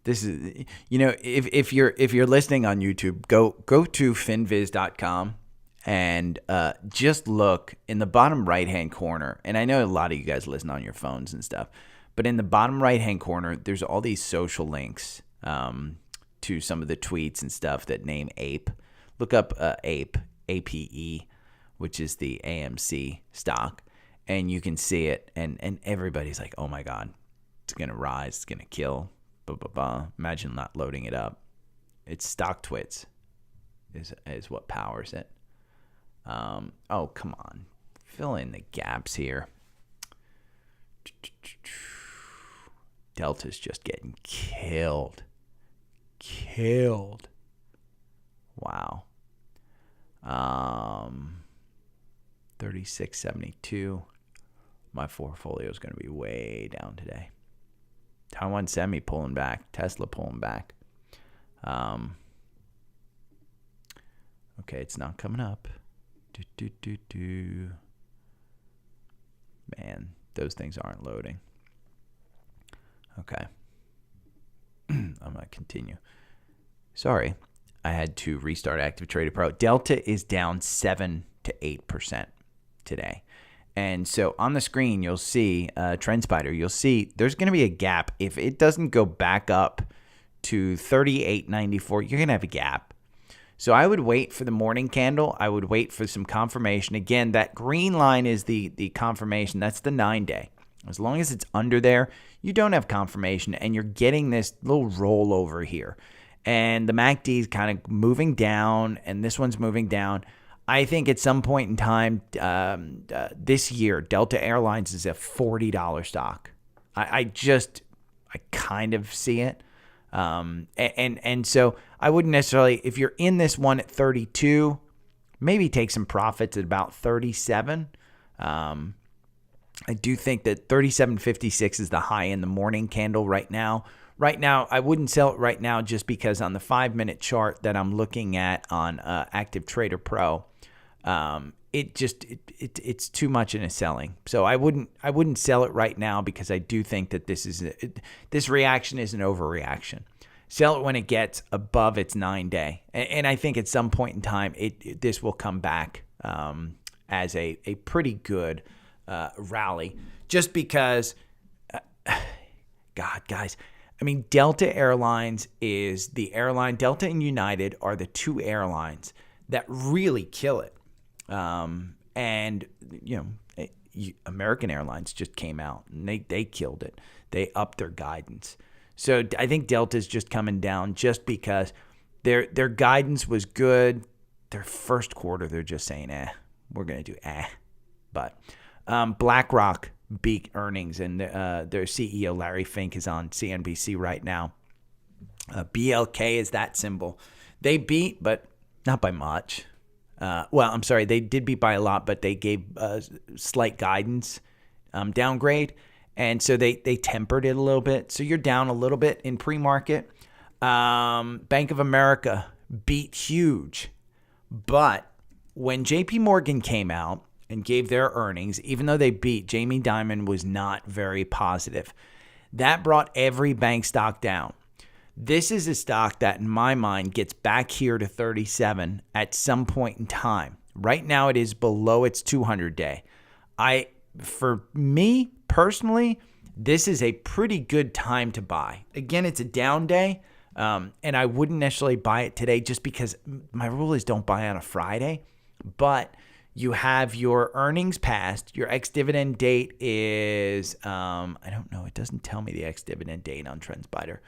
This is, if you're listening on YouTube, go to finviz.com and just look in the bottom right hand corner. And I know a lot of you guys listen on your phones and stuff. But in the bottom right-hand corner, there's all these social links to some of the tweets and stuff that name Ape. Look up Ape, APE, which is the AMC stock, and you can see it. And everybody's like, oh, my God, it's going to rise. It's going to kill. Blah, blah, blah. Imagine not loading it up. It's stock twits is what powers it. Oh, come on. Fill in the gaps here. Delta's just getting killed. Wow. 36.72. My portfolio is going to be way down today. Taiwan Semi pulling back. Tesla pulling back. Okay, it's not coming up. Man, those things aren't loading. Okay. I'm going to continue. Sorry. I had to restart Active Trader Pro. Delta is down 7 to 8% today. And so on the screen, you'll see, TrendSpider, you'll see there's going to be a gap. If it doesn't go back up to 38.94, you're going to have a gap. So I would wait for the morning candle. I would wait for some confirmation. Again, that green line is the confirmation. That's the 9-day. As long as it's under there, you don't have confirmation, and you're getting this little rollover here. And the MACD is kind of moving down, and this one's moving down. I think at some point in time this year, Delta Airlines is a $40 stock. I kind of see it. And so I wouldn't necessarily, if you're in this one at 32, maybe take some profits at about 37. I do think that 37.56 is the high in the morning candle right now. Right now, I wouldn't sell it right now just because on the 5-minute chart that I'm looking at on Active Trader Pro, it's too much in a selling. So I wouldn't sell it right now because I do think that this reaction is an overreaction. Sell it when it gets above its 9-day. And I think at some point in time, this will come back as a pretty good rally. Just because, God, guys, I mean, Delta Airlines is the airline. Delta and United are the two airlines that really kill it. And, American Airlines just came out and they killed it. They upped their guidance. So I think Delta's just coming down just because their guidance was good. Their first quarter, they're just saying, we're going to do But BlackRock beat earnings, and their CEO, Larry Fink, is on CNBC right now. BLK is that symbol. They beat, but not by much. They did beat by a lot, but they gave slight guidance downgrade. And so they tempered it a little bit. So you're down a little bit in pre-market. Bank of America beat huge. But when JP Morgan came out and gave their earnings, even though they beat, Jamie Dimon was not very positive. That brought every bank stock down. This is a stock that, in my mind, gets back here to 37 at some point in time. Right now, it is below its 200-day. For me, personally, this is a pretty good time to buy. Again, it's a down day, and I wouldn't necessarily buy it today just because my rule is don't buy on a Friday. But you have your earnings passed. Your ex-dividend date is, I don't know. It doesn't tell me the ex-dividend date on TrendSpider.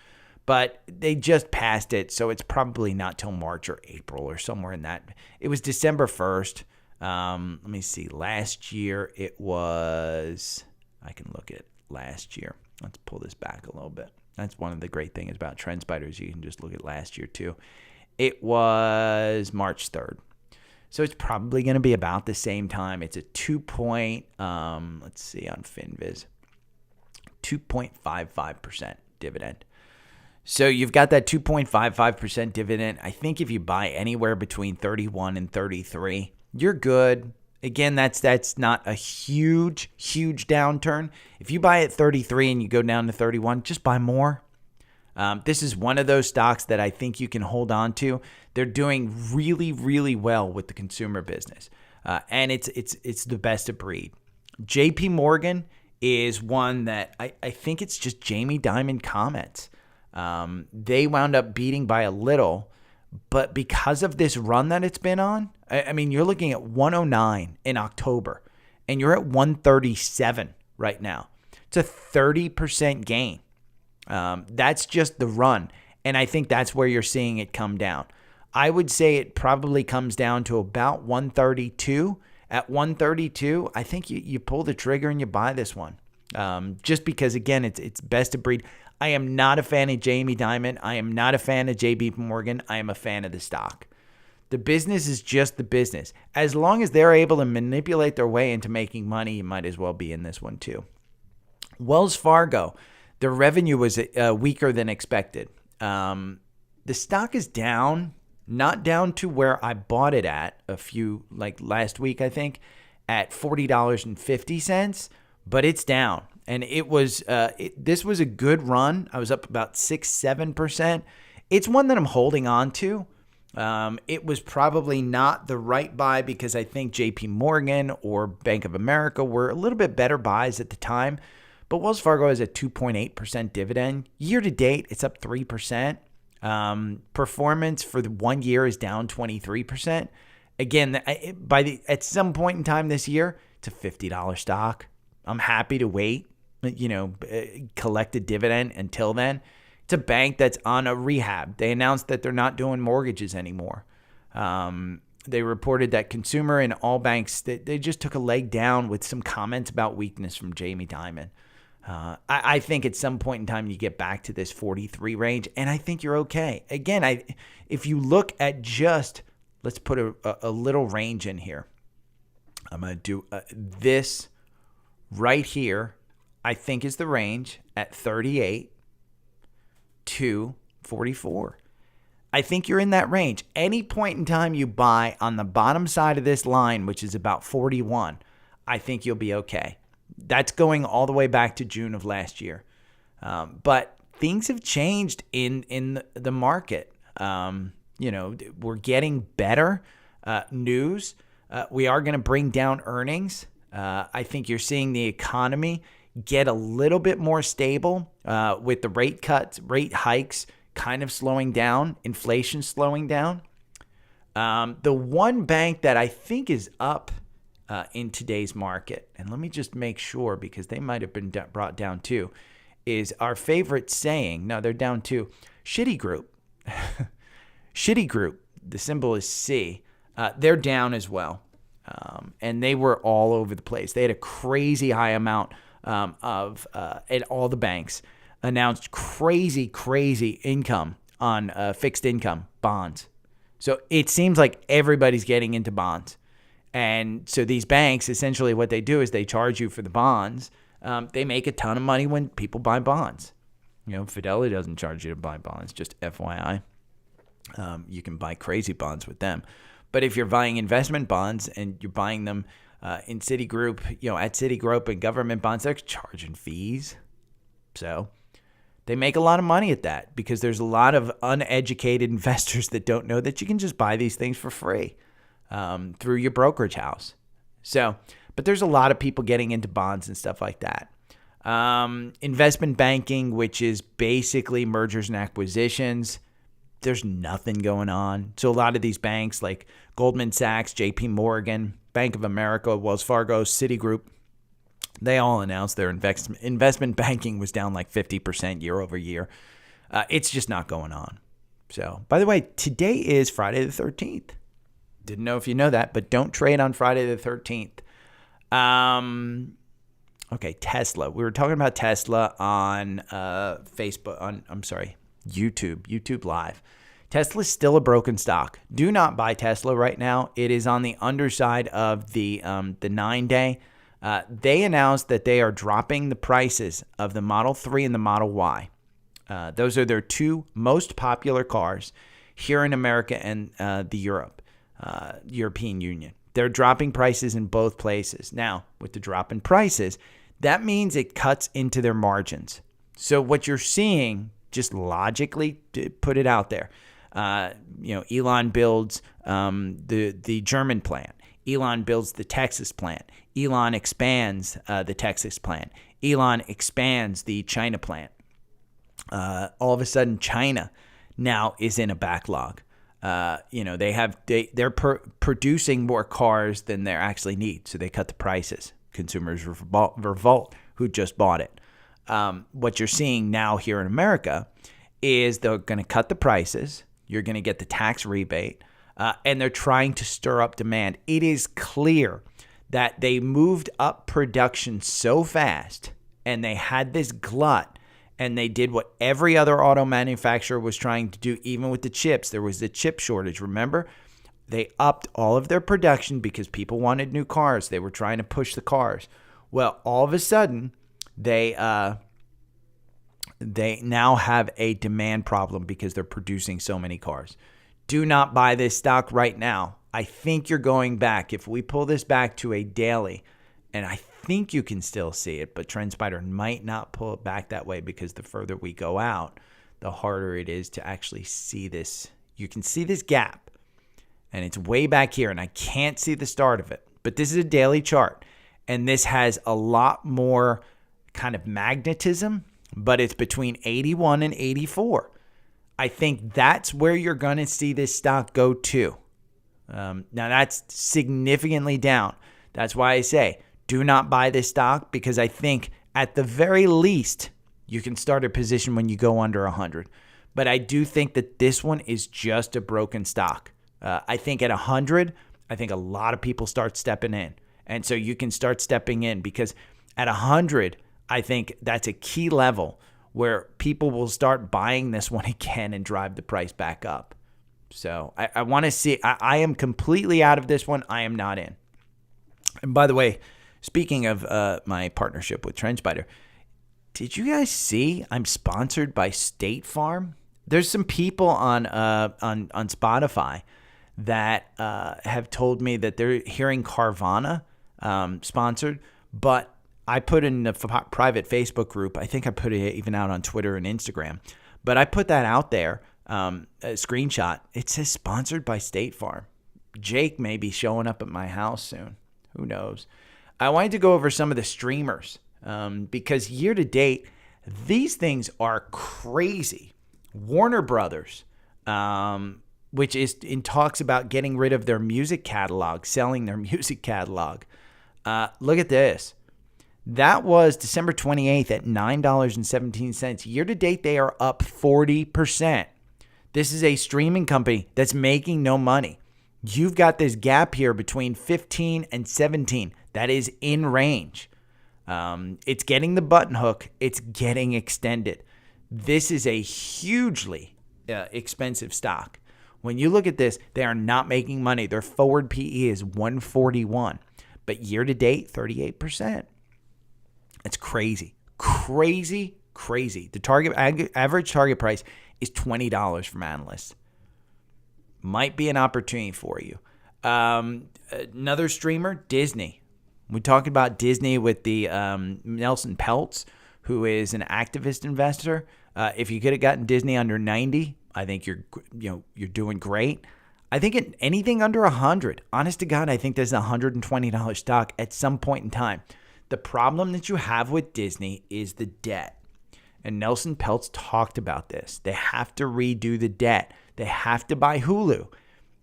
But they just passed it, so it's probably not till March or April or somewhere in that. It was December 1st. Let me see. Last year it was, I can look at last year. Let's pull this back a little bit. That's one of the great things about TrendSpider is you can just look at last year too. It was March 3rd. So it's probably going to be about the same time. It's a 2.55% dividend. So you've got that 2.55% dividend. I think if you buy anywhere between 31 and 33, you're good. Again, that's not a huge downturn. If you buy at 33 and you go down to 31, just buy more. This is one of those stocks that I think you can hold on to. They're doing really, really well with the consumer business, and it's the best of breed. JP Morgan is one that I think it's just Jamie Dimon comments. They wound up beating by a little, but because of this run that it's been on, I mean, you're looking at 109 in October, and you're at 137 right now. It's a 30% gain. That's just the run, and I think that's where you're seeing it come down. I would say it probably comes down to about 132. At 132, I think you pull the trigger and you buy this one, just because, again, it's best of breed. I am not a fan of Jamie Dimon. I am not a fan of JP Morgan. I am a fan of the stock. The business is just the business. As long as they're able to manipulate their way into making money, you might as well be in this one too. Wells Fargo, their revenue was weaker than expected. The stock is down, not down to where I bought it at last week, I think, at $40.50, but it's down. And it was this was a good run. I was up about 6-7%. It's one that I'm holding on to. It was probably not the right buy because I think JP Morgan or Bank of America were a little bit better buys at the time. But Wells Fargo has a 2.8% dividend. Year to date, it's up 3%. Performance for the 1 year is down 23%. Again, at some point in time this year, it's a $50 stock. I'm happy to wait, collect a dividend until then. It's a bank that's on a rehab. They announced that they're not doing mortgages anymore. They reported that consumer and all banks, they just took a leg down with some comments about weakness from Jamie Dimon. I think at some point in time you get back to this 43 range, and I think you're okay. Again, if you look at let's put a little range in here. I'm going to do this right here, I think is the range at 38 to 44. I think you're in that range. Any point in time you buy on the bottom side of this line, which is about 41, I think you'll be okay. That's going all the way back to June of last year. But things have changed in the market. We're getting better news. We are going to bring down earnings. I think you're seeing the economy get a little bit more stable with the rate hikes kind of slowing down, inflation slowing down. The one bank that I think is up in today's market, and let me just make sure because they might have been brought down too, is our favorite saying. No, they're down too. Citigroup. Citigroup, the symbol is C. They're down as well. And they were all over the place. They had a crazy high amount and all the banks announced crazy income on fixed income bonds. So it seems like everybody's getting into bonds. And so these banks, essentially what they do is they charge you for the bonds. They make a ton of money when people buy bonds. Fidelity doesn't charge you to buy bonds, just FYI. You can buy crazy bonds with them. But if you're buying investment bonds and you're buying them in Citigroup, at Citigroup and government bonds, they're charging fees. So they make a lot of money at that because there's a lot of uneducated investors that don't know that you can just buy these things for free through your brokerage house. But there's a lot of people getting into bonds and stuff like that. Investment banking, which is basically mergers and acquisitions, there's nothing going on. So a lot of these banks like Goldman Sachs, JP Morgan, Bank of America, Wells Fargo, Citigroup, they all announced their investment banking was down like 50% year over year. It's just not going on. So, by the way, today is Friday the 13th. Didn't know if you know that, but don't trade on Friday the 13th. Okay, Tesla. We were talking about Tesla on YouTube Live. Tesla is still a broken stock. Do not buy Tesla right now. It is on the underside of the 9-day. They announced that they are dropping the prices of the Model 3 and the Model Y. Those are their two most popular cars here in America and the European Union. They're dropping prices in both places. Now, with the drop in prices, that means it cuts into their margins. So what you're seeing, just logically, to put it out there, Elon builds the German plant. Elon builds the Texas plant. Elon expands the Texas plant. Elon expands the China plant. All of a sudden, China now is in a backlog. They're producing more cars than they actually need, so they cut the prices. Consumers revolt who just bought it. What you're seeing now here in America is they're going to cut the prices. You're going to get the tax rebate, and they're trying to stir up demand. It is clear that they moved up production so fast, and they had this glut, and they did what every other auto manufacturer was trying to do, even with the chips. There was the chip shortage, remember? They upped all of their production because people wanted new cars. They were trying to push the cars. Well, all of a sudden, they now have a demand problem because they're producing so many cars. Do not buy this stock right now. I think you're going back. If we pull this back to a daily, and I think you can still see it, but TrendSpider might not pull it back that way because the further we go out, the harder it is to actually see this. You can see this gap. And it's way back here, and I can't see the start of it. But this is a daily chart, and this has a lot more kind of magnetism, but it's between 81 and 84. I think that's where you're going to see this stock go to. Now, that's significantly down. That's why I say do not buy this stock, because I think at the very least you can start a position when you go under 100. But I do think that this one is just a broken stock. I think at 100, I think a lot of people start stepping in. And so you can start stepping in, because at 100, I think that's a key level where people will start buying this one again and drive the price back up. So I want to see. I am completely out of this one. I am not in. And by the way, speaking of my partnership with TrendSpider, did you guys see I'm sponsored by State Farm? There's some people on Spotify that have told me that they're hearing Carvana sponsored, but I put in a private Facebook group. I think I put it even out on Twitter and Instagram. But I put that out there, a screenshot. It says sponsored by State Farm. Jake may be showing up at my house soon. Who knows? I wanted to go over some of the streamers because year to date, these things are crazy. Warner Brothers, which is in talks about getting rid of their music catalog, selling their music catalog. Look at this. That was December 28th at $9.17. Year to date, they are up 40%. This is a streaming company that's making no money. You've got this gap here between 15 and 17. That is in range. It's getting the button hook. It's getting extended. This is a hugely expensive stock. When you look at this, they are not making money. Their forward PE is 141, but year to date, 38%. It's crazy, crazy, crazy. The average target price is $20 from analysts. Might be an opportunity for you. Another streamer, Disney. We talked about Disney with the Nelson Peltz, who is an activist investor. If you could have gotten Disney under 90, I think you're doing great. I think anything under 100, honest to God, I think there's a $120 stock at some point in time. The problem that you have with Disney is the debt. And Nelson Peltz talked about this. They have to redo the debt. They have to buy Hulu.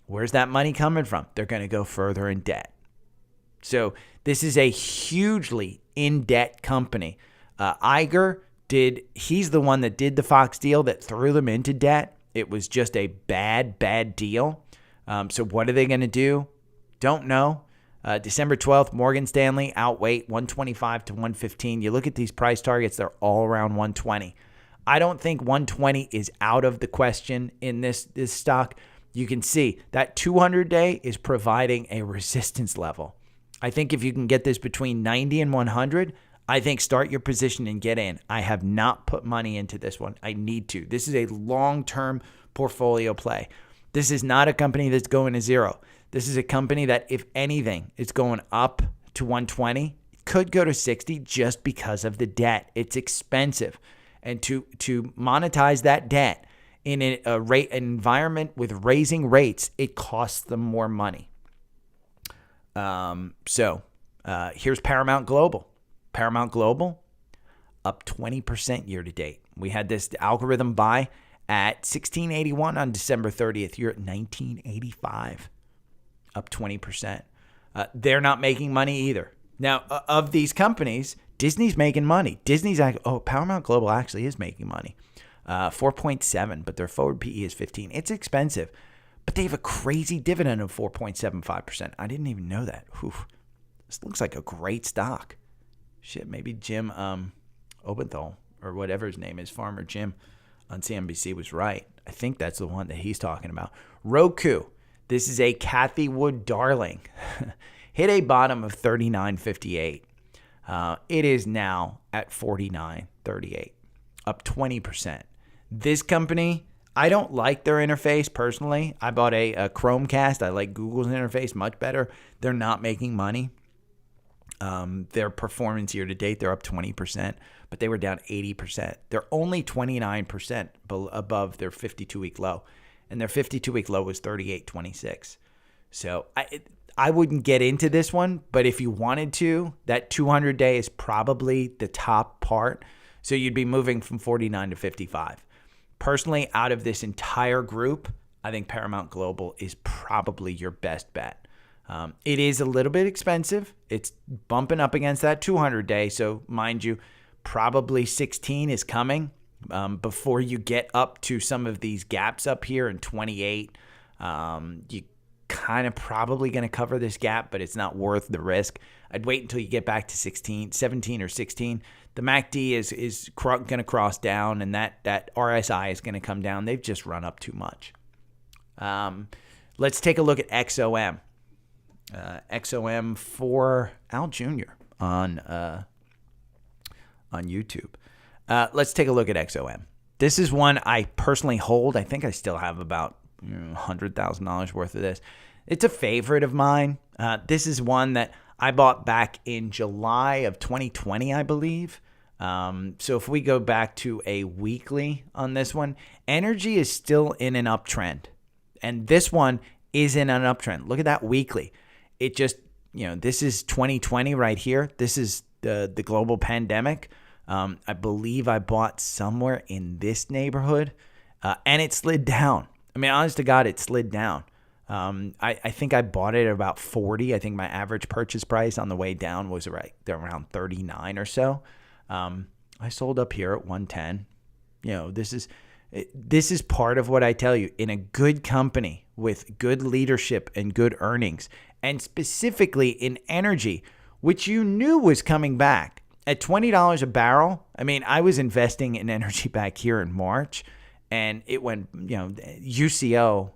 Where's that money coming from? They're going to go further in debt. So this is a hugely in-debt company. Aehr he's the one that did the Fox deal that threw them into debt. It was just a bad deal. So what are they going to do? Don't know. December 12th, Morgan Stanley, outweight 125 to 115. You look at these price targets, they're all around 120. I don't think 120 is out of the question in this stock. You can see that 200-day is providing a resistance level. I think if you can get this between 90 and 100, I think start your position and get in. I have not put money into this one. I need to. This is a long-term portfolio play. This is not a company that's going to zero. This is a company that, if anything, is going up to 120. It could go to 60 just because of the debt. It's expensive. And to monetize that debt in an environment with raising rates, it costs them more money. Here's Paramount Global. Paramount Global, up 20% year to date. We had this algorithm buy at $16.81 on December 30th. You're at $19.85, up 20%. They're not making money either. Now, of these companies, Disney's making money. Paramount Global actually is making money. 4.7, but their forward PE is 15. It's expensive, but they have a crazy dividend of 4.75%. I didn't even know that. Whew. This looks like a great stock. Shit, maybe Jim Obenthal, or whatever his name is, Farmer Jim on CNBC was right. I think that's the one that he's talking about. Roku. This is a Cathie Wood darling. Hit a bottom of $39.58. It is now at $49.38, up 20%. This company, I don't like their interface personally. I bought a Chromecast. I like Google's interface much better. They're not making money. Their performance year to date, they're up 20%, but they were down 80%. They're only 29% above their 52-week low, and their 52-week low was 38.26. So I wouldn't get into this one, but if you wanted to, that 200-day is probably the top part. So you'd be moving from 49 to 55. Personally, out of this entire group, I think Paramount Global is probably your best bet. It is a little bit expensive. It's bumping up against that 200-day. So mind you, probably 16 is coming before you get up to some of these gaps up here in 28. You kind of probably going to cover this gap, but it's not worth the risk. I'd wait until you get back to 17 or 16. The MACD is going to cross down, and that RSI is going to come down. They've just run up too much. Let's take a look at XOM. XOM for Al Jr. on YouTube. Let's take a look at XOM. This is one I personally hold. I think I still have about $100,000 worth of this. It's a favorite of mine. This is one that I bought back in July of 2020, I believe. So if we go back to a weekly on this one, energy is still in an uptrend. And this one is in an uptrend. Look at that weekly. It just, this is 2020 right here. This is the global pandemic. I believe I bought somewhere in this neighborhood, and it slid down. I mean, honest to God, it slid down. I think I bought it at about 40. I think my average purchase price on the way down was around 39 or so. I sold up here at 110. This is part of what I tell you. In a good company with good leadership and good earnings, and specifically in energy, which you knew was coming back at $20 a barrel. I mean, I was investing in energy back here in March, and it went, UCO,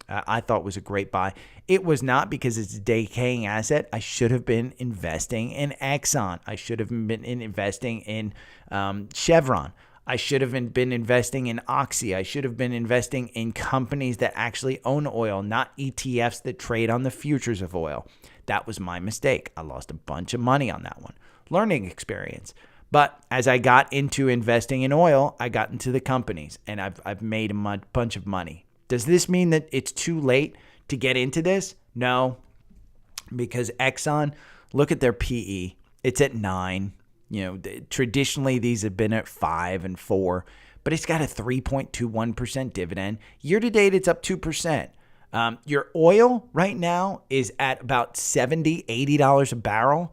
I thought was a great buy. It was not, because it's a decaying asset. I should have been investing in Exxon. I should have been investing in Chevron. I should have been investing in Oxy. I should have been investing in companies that actually own oil, not ETFs that trade on the futures of oil. That was my mistake. I lost a bunch of money on that one. Learning experience. But as I got into investing in oil, I got into the companies, and I've made a bunch of money. Does this mean that it's too late to get into this? No, because Exxon, look at their PE. It's at 9. Traditionally these have been at 5 and 4, but it's got a 3.21% dividend. Year to date, it's up 2%. Your oil right now is at about $70, $80 a barrel.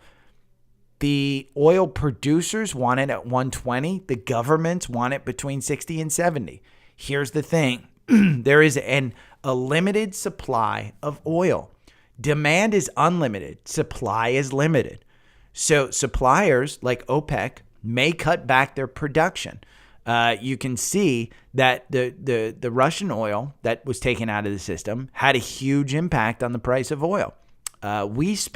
The oil producers want it at 120. The governments want it between 60 and 70. Here's the thing. There is a limited supply of oil. Demand is unlimited. Supply is limited. So suppliers like OPEC may cut back their production. You can see that the Russian oil that was taken out of the system had a huge impact on the price of oil. We've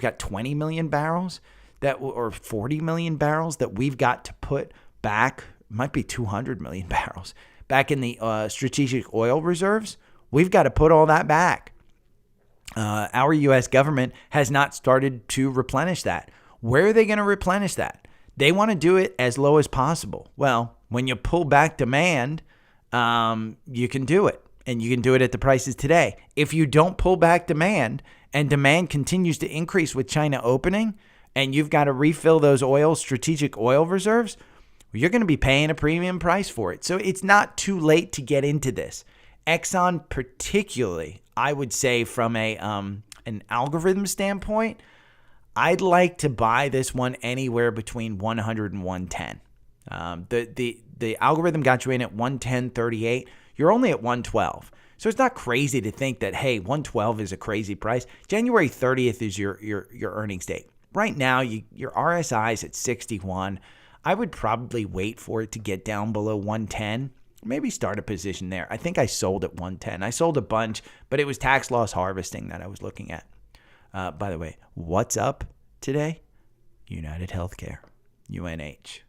got 20 million barrels or 40 million barrels that we've got to put back. Might be 200 million barrels back in the strategic oil reserves. We've got to put all that back. Our U.S. government has not started to replenish that. Where are they going to replenish that? They want to do it as low as possible. Well, when you pull back demand, you can do it, and you can do it at the prices today. If you don't pull back demand, and demand continues to increase with China opening, and you've got to refill those strategic oil reserves, you're going to be paying a premium price for it. So it's not too late to get into this. Exxon particularly, I would say from an algorithm standpoint, I'd like to buy this one anywhere between 100 and 110. The algorithm got you in at 110.38. You're only at 112. So it's not crazy to think that, hey, 112 is a crazy price. January 30th is your earnings date. Right now, your RSI is at 61. I would probably wait for it to get down below 110. Maybe start a position there. I think I sold at 110. I sold a bunch, but it was tax loss harvesting that I was looking at. By the way, what's up today? United Healthcare, UNH.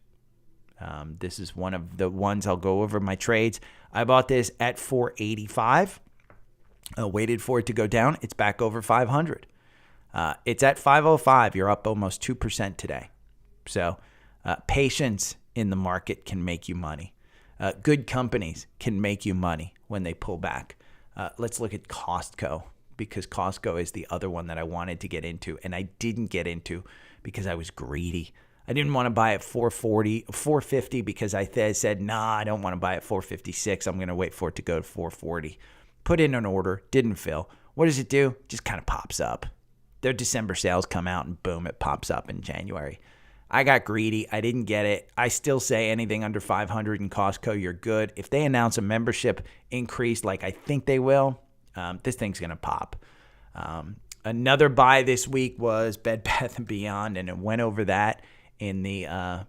This is one of the ones I'll go over my trades. I bought this at 485. Waited for it to go down. It's back over 500. It's at 505. You're up almost 2% today. So patience in the market can make you money. Good companies can make you money when they pull back. Let's look at Costco, because Costco is the other one that I wanted to get into, and I didn't get into because I was greedy. I didn't want to buy at 450 because I said, nah, I don't want to buy at 456. I'm going to wait for it to go to 440. Put in an order, didn't fill. What does it do? Just kind of pops up. Their December sales come out and boom, it pops up in January. I got greedy. I didn't get it. I still say anything under 500 in Costco, you're good. If they announce a membership increase like I think they will, this thing's going to pop. Another buy this week was Bed Bath & Beyond, and it went over that in the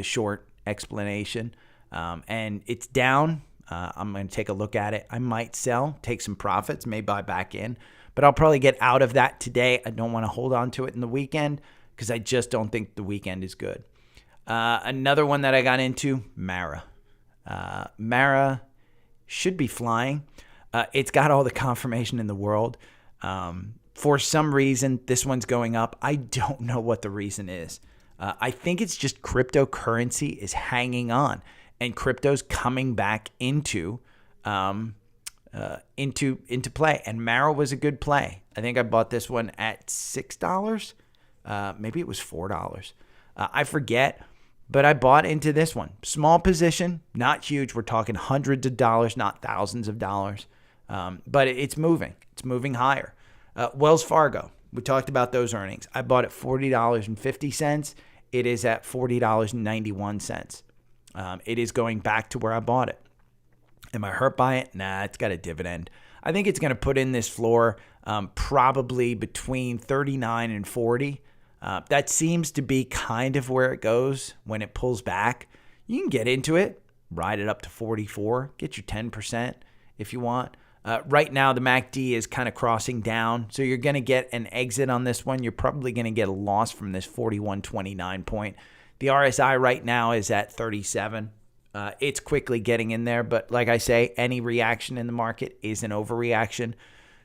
short explanation. And it's down. I'm going to take a look at it. I might sell, take some profits, may buy back in, but I'll probably get out of that today. I don't want to hold on to it in the weekend because I just don't think the weekend is good. Another one that I got into, Mara. Mara should be flying. It's got all the confirmation in the world. For some reason, this one's going up. I don't know what the reason is. I think it's just cryptocurrency is hanging on, and crypto's coming back into play. And Mara was a good play. I think I bought this one at $6. Maybe it was $4. I forget, but I bought into this one. Small position, not huge. We're talking hundreds of dollars, not thousands of dollars. But it's moving. It's moving higher. Wells Fargo, we talked about those earnings. I bought at $40.50. It is at $40.91. It is going back to where I bought it. Am I hurt by it? Nah, it's got a dividend. I think it's going to put in this floor probably between 39 and 40. That seems to be kind of where it goes when it pulls back. You can get into it, ride it up to 44, get your 10% if you want. Right now, the MACD is kind of crossing down, so you're going to get an exit on this one. You're probably going to get a loss from this 41.29 point. The RSI right now is at 37. It's quickly getting in there, but like I say, any reaction in the market is an overreaction.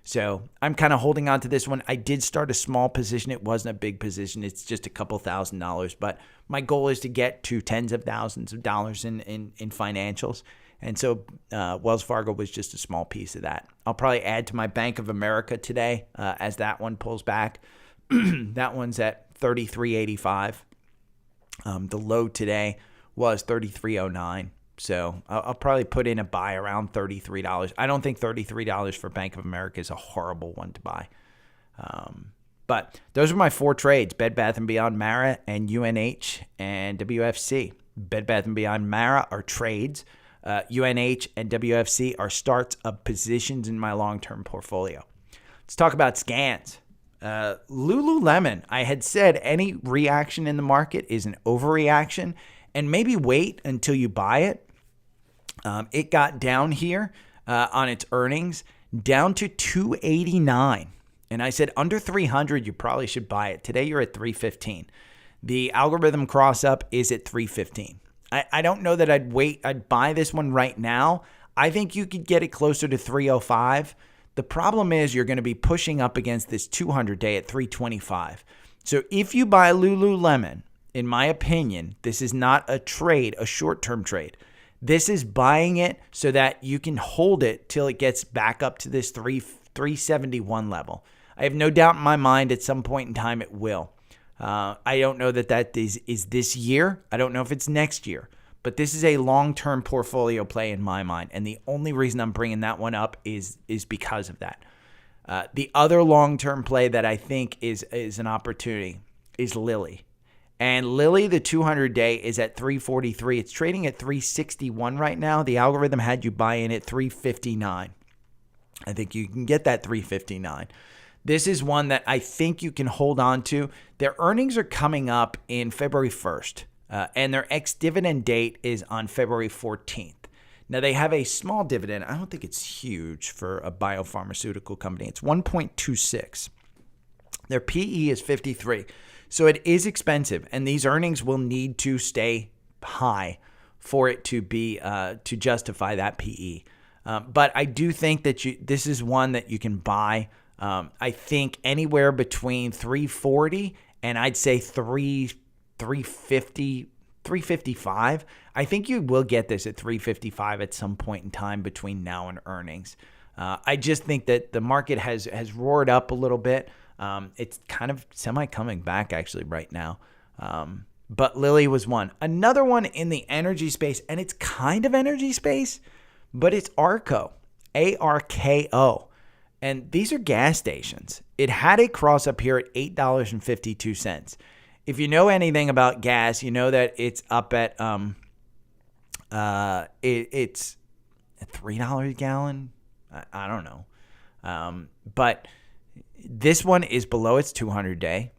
So I'm kind of holding on to this one. I did start a small position. It wasn't a big position. It's just a couple $1,000s, but my goal is to get to tens of thousands of dollars in financials. And so Wells Fargo was just a small piece of that. I'll probably add to my Bank of America today as that one pulls back. That one's at $33.85. The low today was $33.09. So I'll probably put in a buy around $33. I don't think $33 for Bank of America is a horrible one to buy. But those are my 4 trades: Bed Bath & Beyond, Mara, and UNH and WFC. Bed Bath & Beyond, Mara are trades. UNH and WFC are starts of positions in my long-term portfolio. Let's talk about scans. Lululemon, I had said any reaction in the market is an overreaction, and maybe wait until you buy it. It got down here on its earnings, down to 289. And I said under 300, you probably should buy it. Today, you're at 315. The algorithm cross up is at 315. I don't know that I'd wait. I'd buy this one right now. I think you could get it closer to 305. The problem is you're going to be pushing up against this 200-day at 325. So if you buy Lululemon, in my opinion, this is not a trade, a short-term trade. This is buying it so that you can hold it till it gets back up to this 371 level. I have no doubt in my mind at some point in time it will. I don't know that is this year. I don't know if it's next year. But this is a long-term portfolio play in my mind. And the only reason I'm bringing that one up is because of that. The other long-term play that I think is an opportunity is Lilly. And Lilly, the 200-day, is at 343. It's trading at 361 right now. The algorithm had you buy in at 359. I think you can get that 359. This is one that I think you can hold on to. Their earnings are coming up in February 1st, and their ex-dividend date is on February 14th. Now, they have a small dividend. I don't think it's huge for a biopharmaceutical company. It's 1.26. Their PE is 53. So it is expensive, and these earnings will need to stay high for it to be to justify that PE. But I do think that this is one that you can buy. I think anywhere between 340 and I'd say 350, 355. I think you will get this at 355 at some point in time between now and earnings. I just think that the market has roared up a little bit. It's kind of semi coming back actually right now. But Lilly was one. Another one in the energy space, and it's kind of energy space, but it's ARCO, ARKO. And these are gas stations. It had a cross up here at $8.52. If you know anything about gas, you know that it's up at it's $3 a gallon. I don't know. But this one is below its 200-day.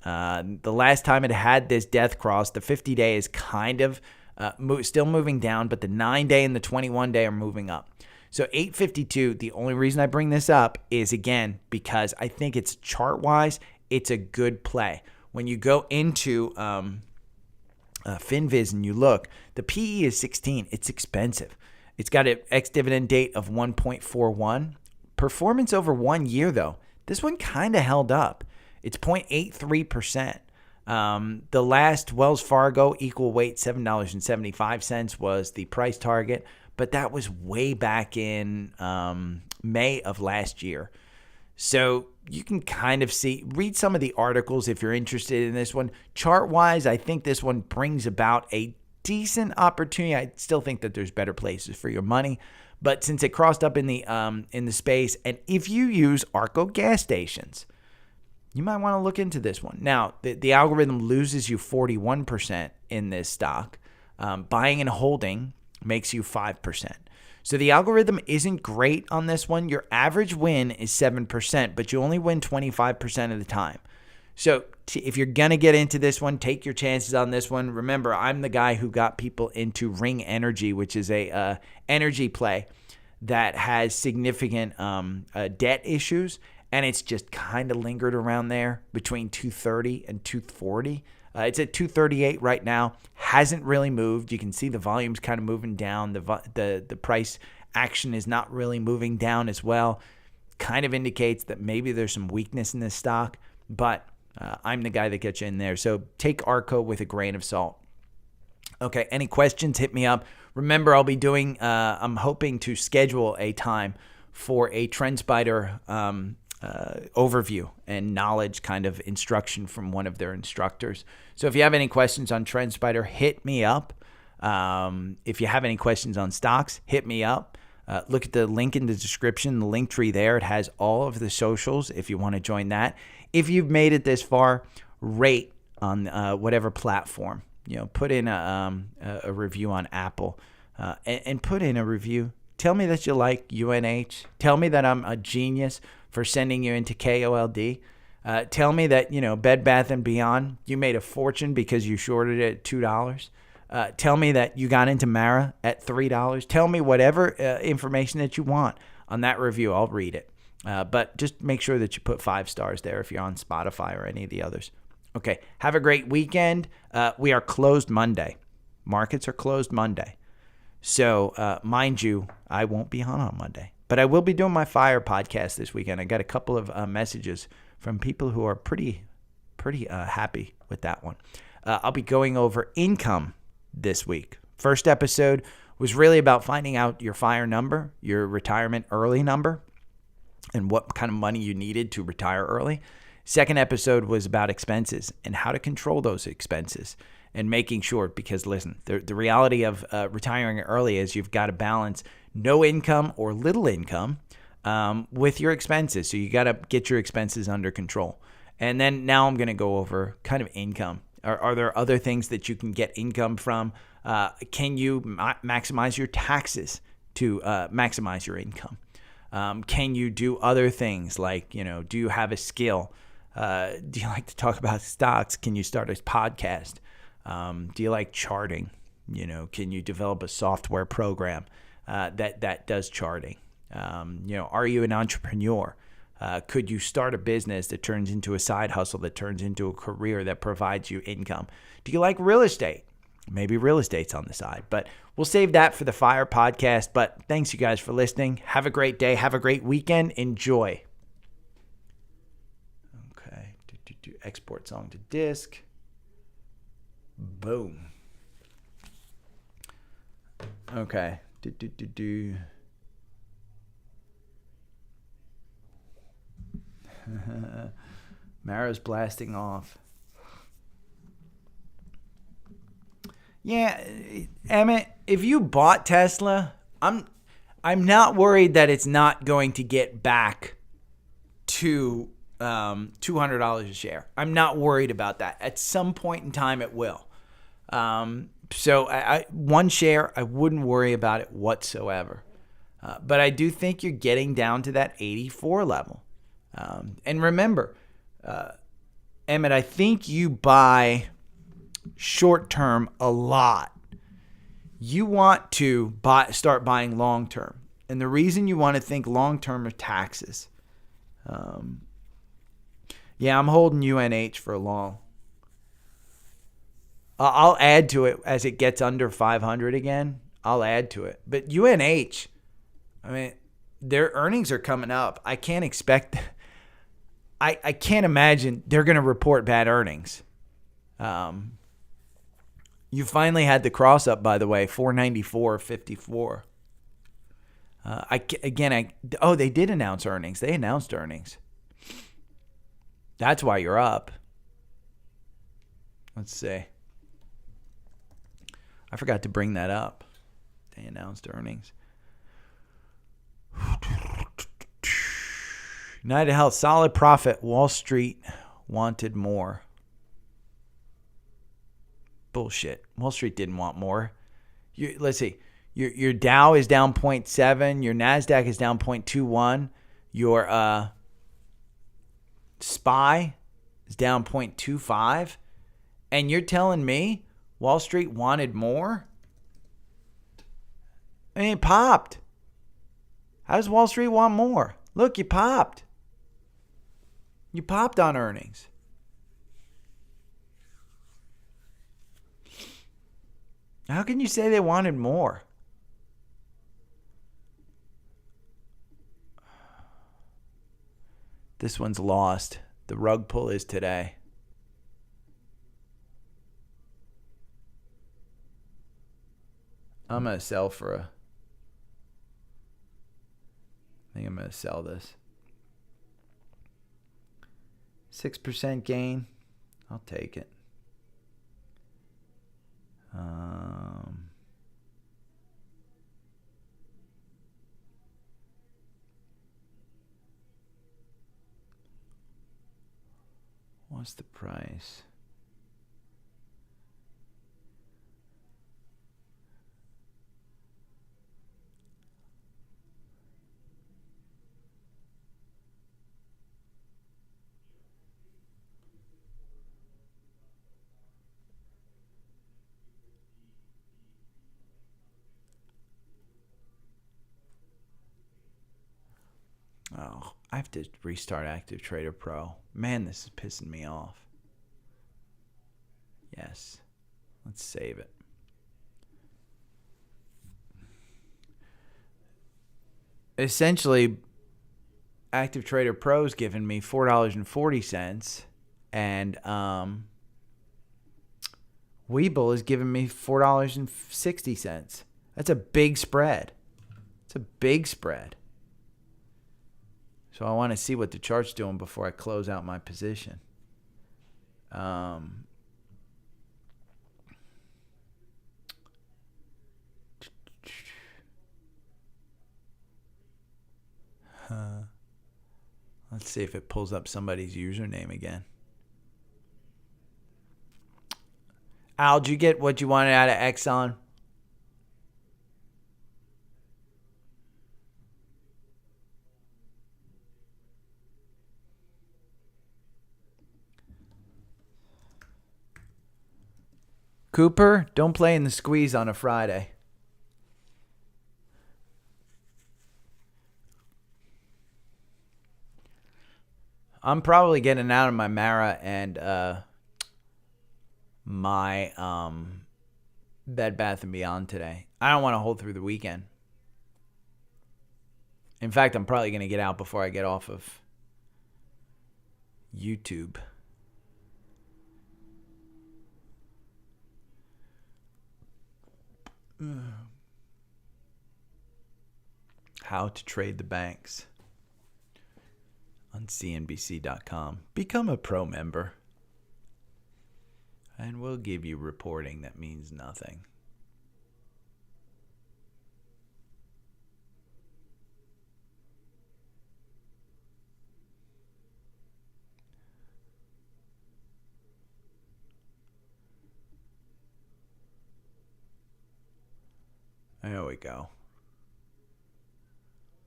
The last time it had this death cross, the 50-day is kind of still moving down, but the 9-day and the 21-day are moving up. So 852, the only reason I bring this up is, again, because I think it's chart-wise, it's a good play. When you go into FinViz and you look, the PE is 16. It's expensive. It's got an ex-dividend date of 1.41. Performance over 1 year, though, This one kind of held up. It's 0.83%. The last Wells Fargo equal weight, $7.75 was the price target, but that was way back in May of last year. So you can kind of read some of the articles if you're interested in this one. Chart-wise, I think this one brings about a decent opportunity. I still think that there's better places for your money, but since it crossed up in the space, and if you use Arco gas stations, you might want to look into this one. Now, the algorithm loses you 41% in this stock. Buying and holding makes you 5%. So the algorithm isn't great on this one. Your average win is 7%, but you only win 25% of the time. So if you're going to get into this one, take your chances on this one. Remember, I'm the guy who got people into Ring Energy, which is a energy play that has significant debt issues, and it's just kind of lingered around there between 230 and 240. It's at 238 right now. Hasn't really moved. You can see the volume's kind of moving down. The price action is not really moving down as well. Kind of indicates that maybe there's some weakness in this stock, but I'm the guy that gets you in there. So take Arco with a grain of salt. Okay, any questions, hit me up. Remember, I'll be doing, I'm hoping to schedule a time for a TrendSpider overview and knowledge kind of instruction from one of their instructors. So if you have any questions on TrendSpider, hit me up. If you have any questions on stocks, hit me up. Look at the link in the description, the link tree there. It has all of the socials if you want to join that. If you've made it this far, rate on whatever platform. Put in a review on Apple and put in a review. Tell me that you like UNH. Tell me that I'm a genius for sending you into KOLD. Tell me that, Bed Bath & Beyond, you made a fortune because you shorted it at $2. Tell me that you got into Mara at $3. Tell me whatever information that you want on that review. I'll read it. But just make sure that you put 5 stars there if you're on Spotify or any of the others. Okay, have a great weekend. We are closed Monday. Markets are closed Monday. So, mind you, I won't be on Monday. But I will be doing my Fire podcast this weekend. I got a couple of messages from people who are pretty happy with that one. I'll be going over income this week. First episode was really about finding out your Fire number, your retirement early number, and what kind of money you needed to retire early. Second episode was about expenses and how to control those expenses and making sure, because listen, the reality of retiring early is you've got to balance no income or little income with your expenses. So you got to get your expenses under control. And then now I'm going to go over kind of income. Are there other things that you can get income from? Can you maximize your taxes to maximize your income? Can you do other things like, do you have a skill? Do you like to talk about stocks? Can you start a podcast? Do you like charting? Can you develop a software program that does charting? Are you an entrepreneur? Could you start a business that turns into a side hustle, that turns into a career that provides you income? Do you like real estate? Maybe real estate's on the side, but we'll save that for the Fire podcast. But thanks you guys for listening. Have a great day. Have a great weekend. Enjoy. Okay. Export song to disk. Boom. Okay. Mara's blasting off. Yeah, Emmett, if you bought Tesla, I'm not worried that it's not going to get back to $200 a share. I'm not worried about that. At some point in time, it will. So one share, I wouldn't worry about it whatsoever. But I do think you're getting down to that 84 level. And remember, Emmett, I think you buy short term a lot. You want to start buying long term. And the reason you want to think long term are taxes. Yeah, I'm holding UNH for long. I'll add to it as it gets under 500 again. I'll add to it. But UNH, their earnings are coming up. I can't expect I can't imagine they're going to report bad earnings. You finally had the cross up, by the way, 494.54. They did announce earnings. They announced earnings. That's why you're up. Let's see. I forgot to bring that up. They announced earnings. United Health, solid profit. Wall Street wanted more. Bullshit. Wall Street didn't want more. Let's see. Your Dow is down 0.7. Your NASDAQ is down 0.21. Your SPY is down 0.25. And you're telling me Wall Street wanted more? I mean, it popped. How does Wall Street want more? Look, you popped. You popped on earnings. How can you say they wanted more? This one's lost. The rug pull is today. I'm going to sell I think I'm going to sell this. 6% gain. I'll take it. What's the price? Oh, I have to restart Active Trader Pro. Man, this is pissing me off. Yes. Let's save it. Essentially, Active Trader Pro's given me $4.40, and Webull is giving me $4.60. That's a big spread. It's a big spread. So I want to see what the chart's doing before I close out my position. Let's see if it pulls up somebody's username again. Al, did you get what you wanted out of Exxon? Cooper, don't play in the squeeze on a Friday. I'm probably getting out of my Mara and my Bed Bath & Beyond today. I don't want to hold through the weekend. In fact, I'm probably going to get out before I get off of YouTube. How to trade the banks on CNBC.com. Become a pro member, and we'll give you reporting that means nothing. There we go.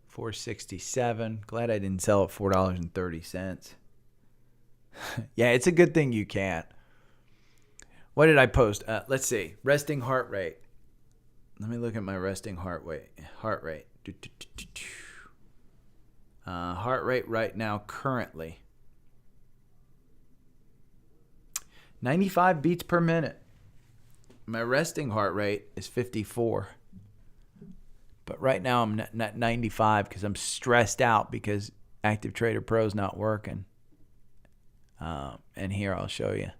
467. Glad I didn't sell at $4.30. Yeah, it's a good thing you can't. What did I post? Let's see. Resting heart rate. Let me look at my resting heart rate. Heart rate right now currently 95 beats per minute. My resting heart rate is 54. But right now I'm not 95 because I'm stressed out because Active Trader Pro is not working. And here I'll show you.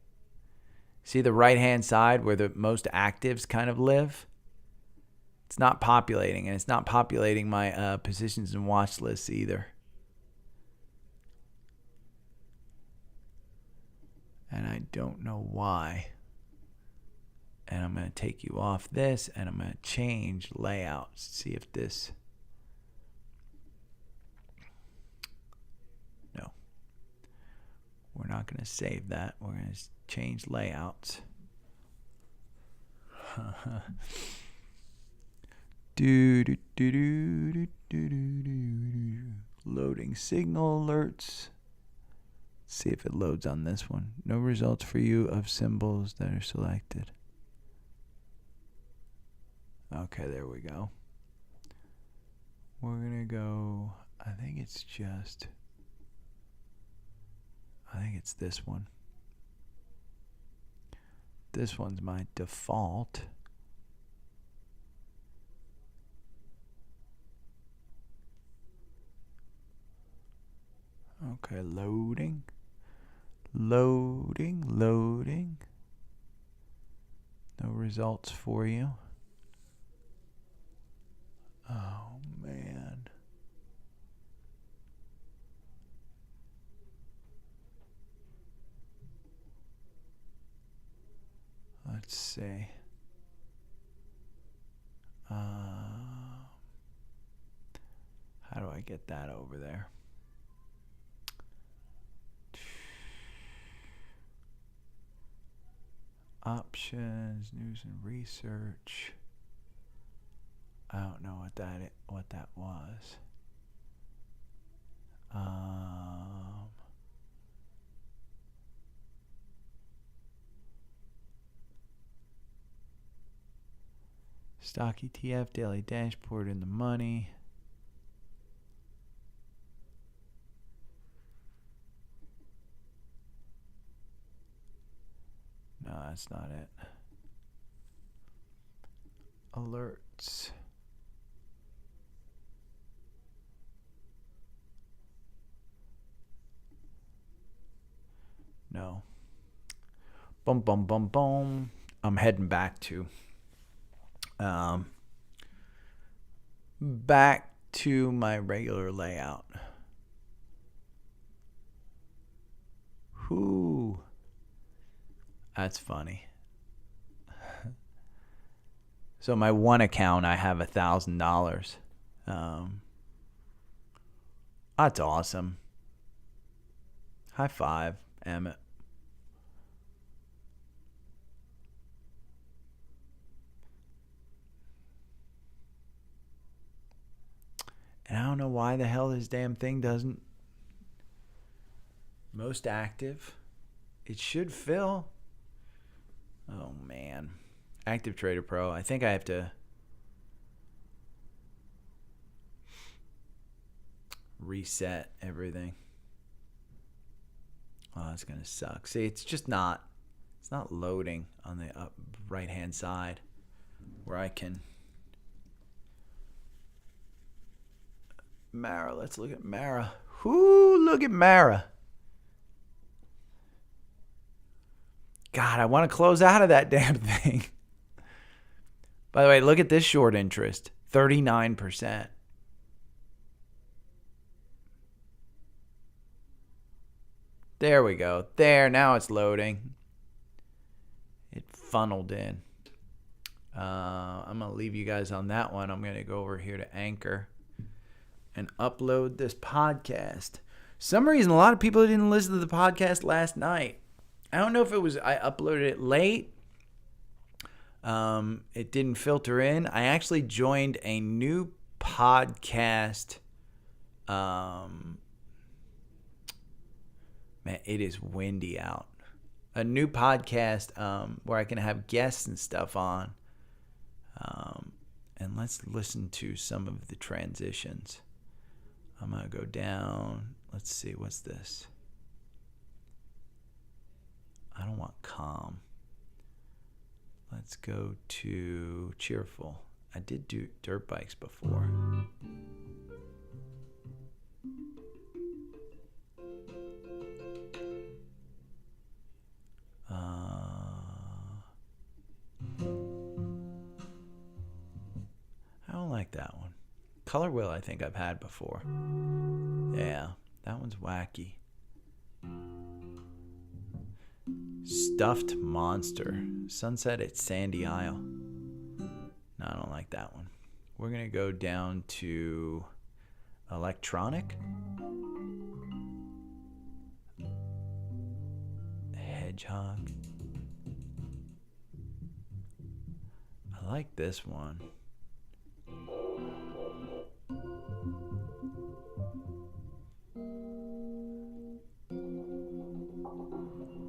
See the right-hand side where the most actives kind of live? It's not populating, and it's not populating my positions and watch lists either. And I don't know why. And I'm going to take you off this, and I'm going to change layouts. See if this... No. We're not going to save that. We're going to change layouts. Loading signal alerts. See if it loads on this one. No results for you of symbols that are selected. Okay, there we go. We're going to go, I think it's this one. This one's my default. Okay, loading. Loading. No results for you. Oh, man. Let's see. How do I get that over there? Options, news and research. I don't know what that was. Stock ETF, daily dashboard in the money. No, that's not it. Alerts. No. Boom, boom, boom, boom. I'm heading back to my regular layout. Whoo. That's funny. So my one account, I have $1,000. That's awesome. High five, Emmett. And I don't know why the hell this damn thing doesn't. Most active. It should fill. Oh, man. Active Trader Pro. I think I have to reset everything. Oh, that's going to suck. See, it's just not. It's not loading on the up right-hand side where I can. Mara, let's look at Mara. Whoo, look at Mara. God, I want to close out of that damn thing. By the way, look at this short interest. 39%. There we go. There, now it's loading. It funneled in. I'm going to leave you guys on that one. I'm going to go over here to Anchor and upload this podcast. Some reason, a lot of people didn't listen to the podcast last night. I don't know if it was I uploaded it late. It didn't filter in. I actually joined a new podcast. Man, it is windy out. A new podcast where I can have guests and stuff on. And let's listen to some of the transitions. I'm going to go down. Let's see. What's this? I don't want calm. Let's go to cheerful. I did do dirt bikes before. Color wheel I think I've had before. Yeah, that one's wacky. Stuffed monster. Sunset at Sandy Isle. No, I don't like that one. We're going to go down to electronic. Hedgehog. I like this one.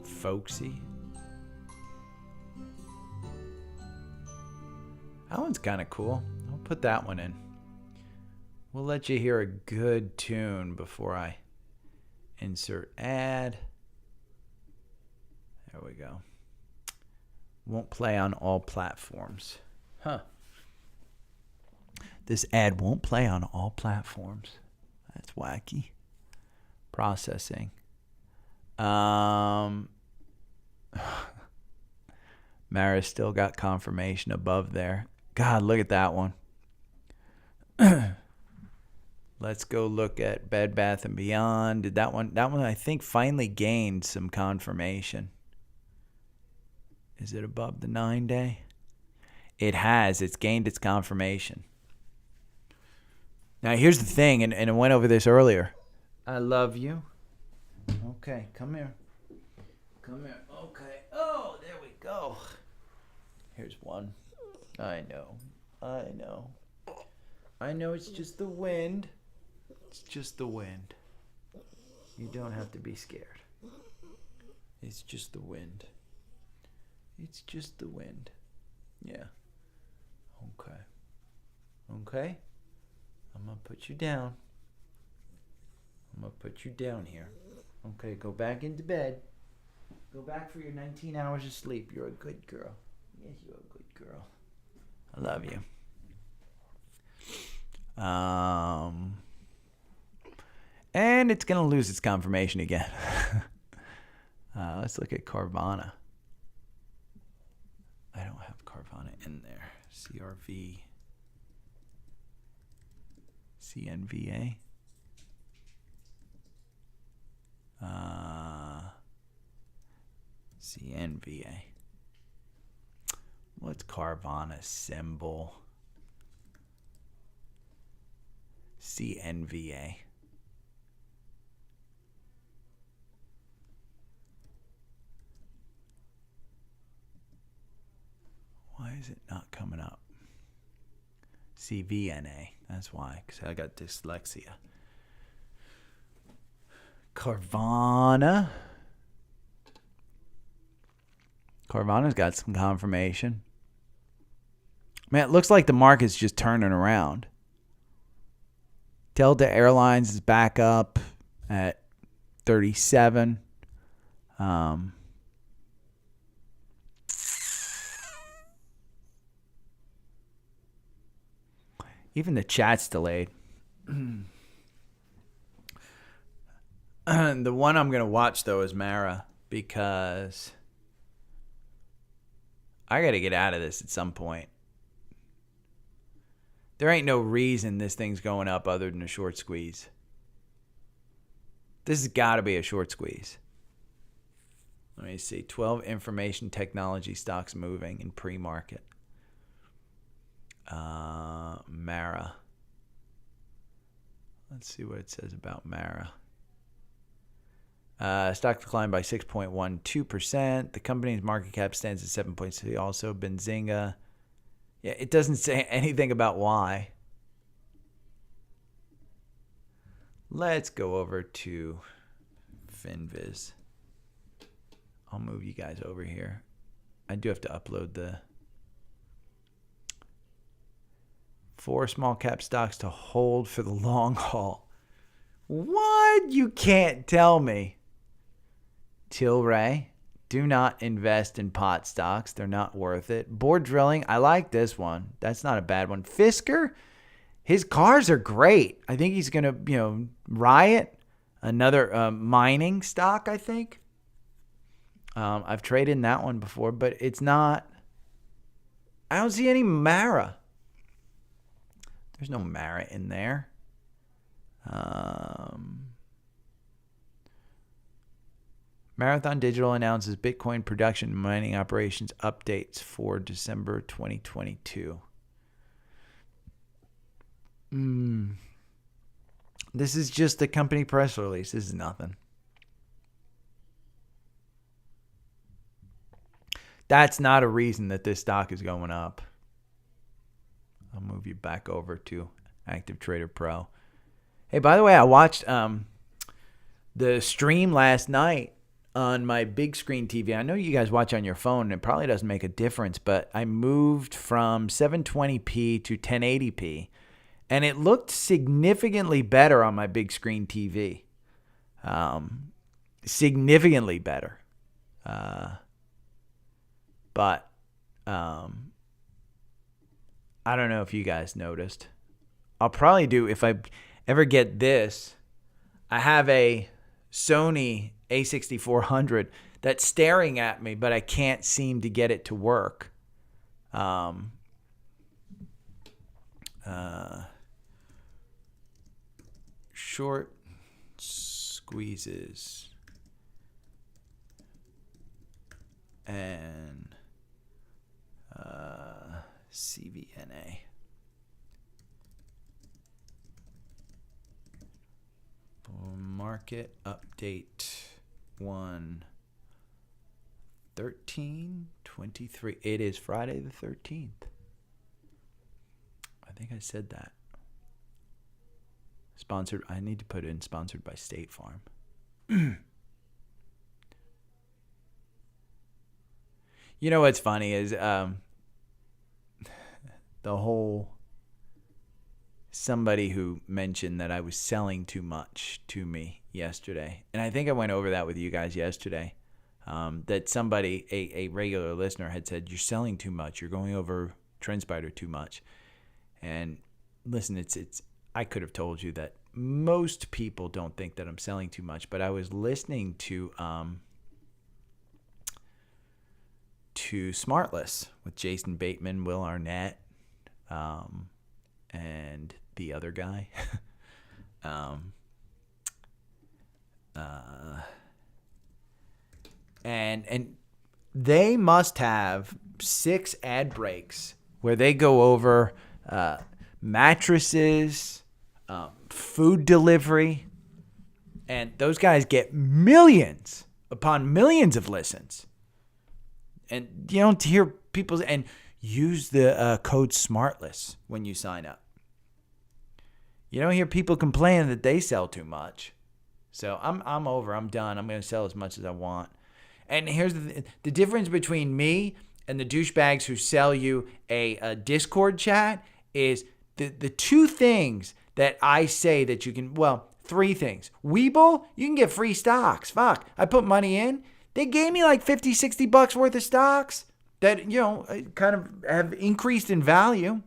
Folksy. That one's kind of cool. I'll put that one in. We'll let you hear a good tune before I insert ad. There we go. Won't play on all platforms. Huh. This ad won't play on all platforms. That's wacky. Processing. Mara still got confirmation above there. God, look at that one. Let's go look at Bed Bath & Beyond. Did that one I think finally gained some confirmation. Is it above the 9-day? It has. It's gained its confirmation. Now, here's the thing, and I went over this earlier. I love you. Okay, come here. Come here. Okay. Oh, there we go. Here's one. I know. I know it's just the wind. It's just the wind. You don't have to be scared. It's just the wind. It's just the wind. Yeah. Okay. Okay? I'm going to put you down. I'm going to put you down here. Okay, go back into bed. Go back for your 19 hours of sleep. You're a good girl. Yes, you're a good girl. I love you. And it's going to lose its confirmation again. Let's look at Carvana. I don't have Carvana in there. CRV. CNVA. CNVA. What's Carvana symbol? CNVA. Why is it not coming up? CVNA. That's why, because I got dyslexia. Carvana. Carvana's got some confirmation. Man, it looks like the market's just turning around. Delta Airlines is back up at 37. Even the chat's delayed. The one I'm going to watch, though, is Mara, because I got to get out of this at some point. There ain't no reason this thing's going up other than a short squeeze. This has got to be a short squeeze. Let me see. 12 information technology stocks moving in pre-market. Mara. Let's see what it says about Mara. Stock declined by 6.12%. The company's market cap stands at 7.6. Also, Benzinga. Yeah, it doesn't say anything about why. Let's go over to FinViz. I'll move you guys over here. I do have to upload the 4 small cap stocks to hold for the long haul. What? You can't tell me. Tilray. Do not invest in pot stocks. They're not worth it. Board drilling. I like this one. That's not a bad one. Fisker. His cars are great. I think he's going to, Riot. Another mining stock, I think. I've traded in that one before, but it's not. I don't see any Mara. There's no merit in there. Marathon Digital announces Bitcoin production and mining operations updates for December 2022. This is just the company press release. This is nothing. That's not a reason that this stock is going up. I'll move you back over to Active Trader Pro. Hey, by the way, I watched the stream last night on my big screen TV. I know you guys watch on your phone. It probably doesn't make a difference, but I moved from 720p to 1080p, and it looked significantly better on my big screen TV. Significantly better. But I don't know if you guys noticed. I'll probably do, if I ever get this, I have a Sony A6400 that's staring at me, but I can't seem to get it to work. Short squeezes and CVNA. Market update 1/13/23. It is Friday the 13th. I think I said that. Sponsored. I need to put in sponsored by State Farm. You know what's funny is the whole somebody who mentioned that I was selling too much to me yesterday. And I think I went over that with you guys yesterday. That somebody, a regular listener, had said, you're selling too much. You're going over TrendSpider too much. And listen, it's I could have told you that most people don't think that I'm selling too much, but I was listening to Smartless with Jason Bateman, Will Arnett, and the other guy. And they must have 6 ad breaks where they go over mattresses, food delivery, and those guys get millions upon millions of listens. And you don't hear people, and use the code SMARTLESS when you sign up. You don't hear people complaining that they sell too much. So I'm over. I'm done. I'm going to sell as much as I want. And here's the difference between me and the douchebags who sell you a Discord chat is the 2 things that I say that you can, well, 3 things. Webull, you can get free stocks. Fuck. I put money in. They gave me like $50-$60 worth of stocks that, kind of have increased in value.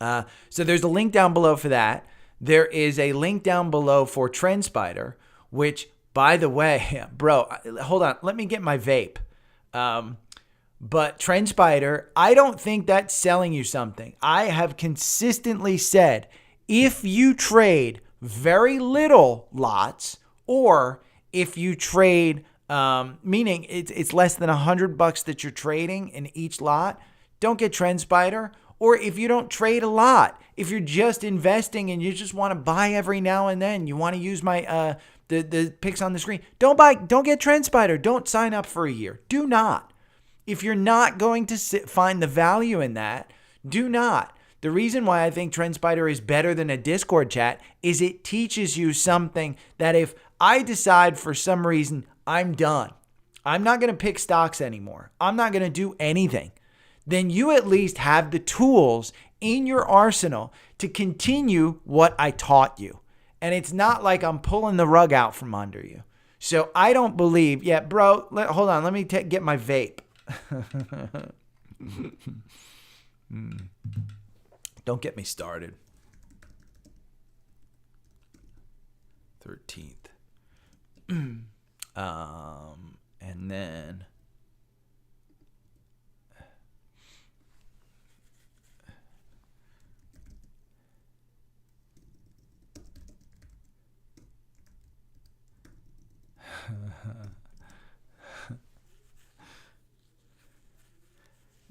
So there's a link down below for that. There is a link down below for TrendSpider, which, by the way, bro, hold on. Let me get my vape. But TrendSpider, I don't think that's selling you something. I have consistently said, if you trade very little lots, or if you trade, meaning it's less than $100 that you're trading in each lot, don't get TrendSpider. Or if you don't trade a lot, if you're just investing and you just want to buy every now and then, you want to use my the picks on the screen, don't get TrendSpider. Don't sign up for a year. Do not. If you're not going to find the value in that, do not. The reason why I think TrendSpider is better than a Discord chat is it teaches you something that if I decide for some reason I'm done, I'm not going to pick stocks anymore, I'm not going to do anything, then you at least have the tools in your arsenal to continue what I taught you. And it's not like I'm pulling the rug out from under you. So I don't believe, bro, hold on, let me get my vape. Don't get me started. 13th. And then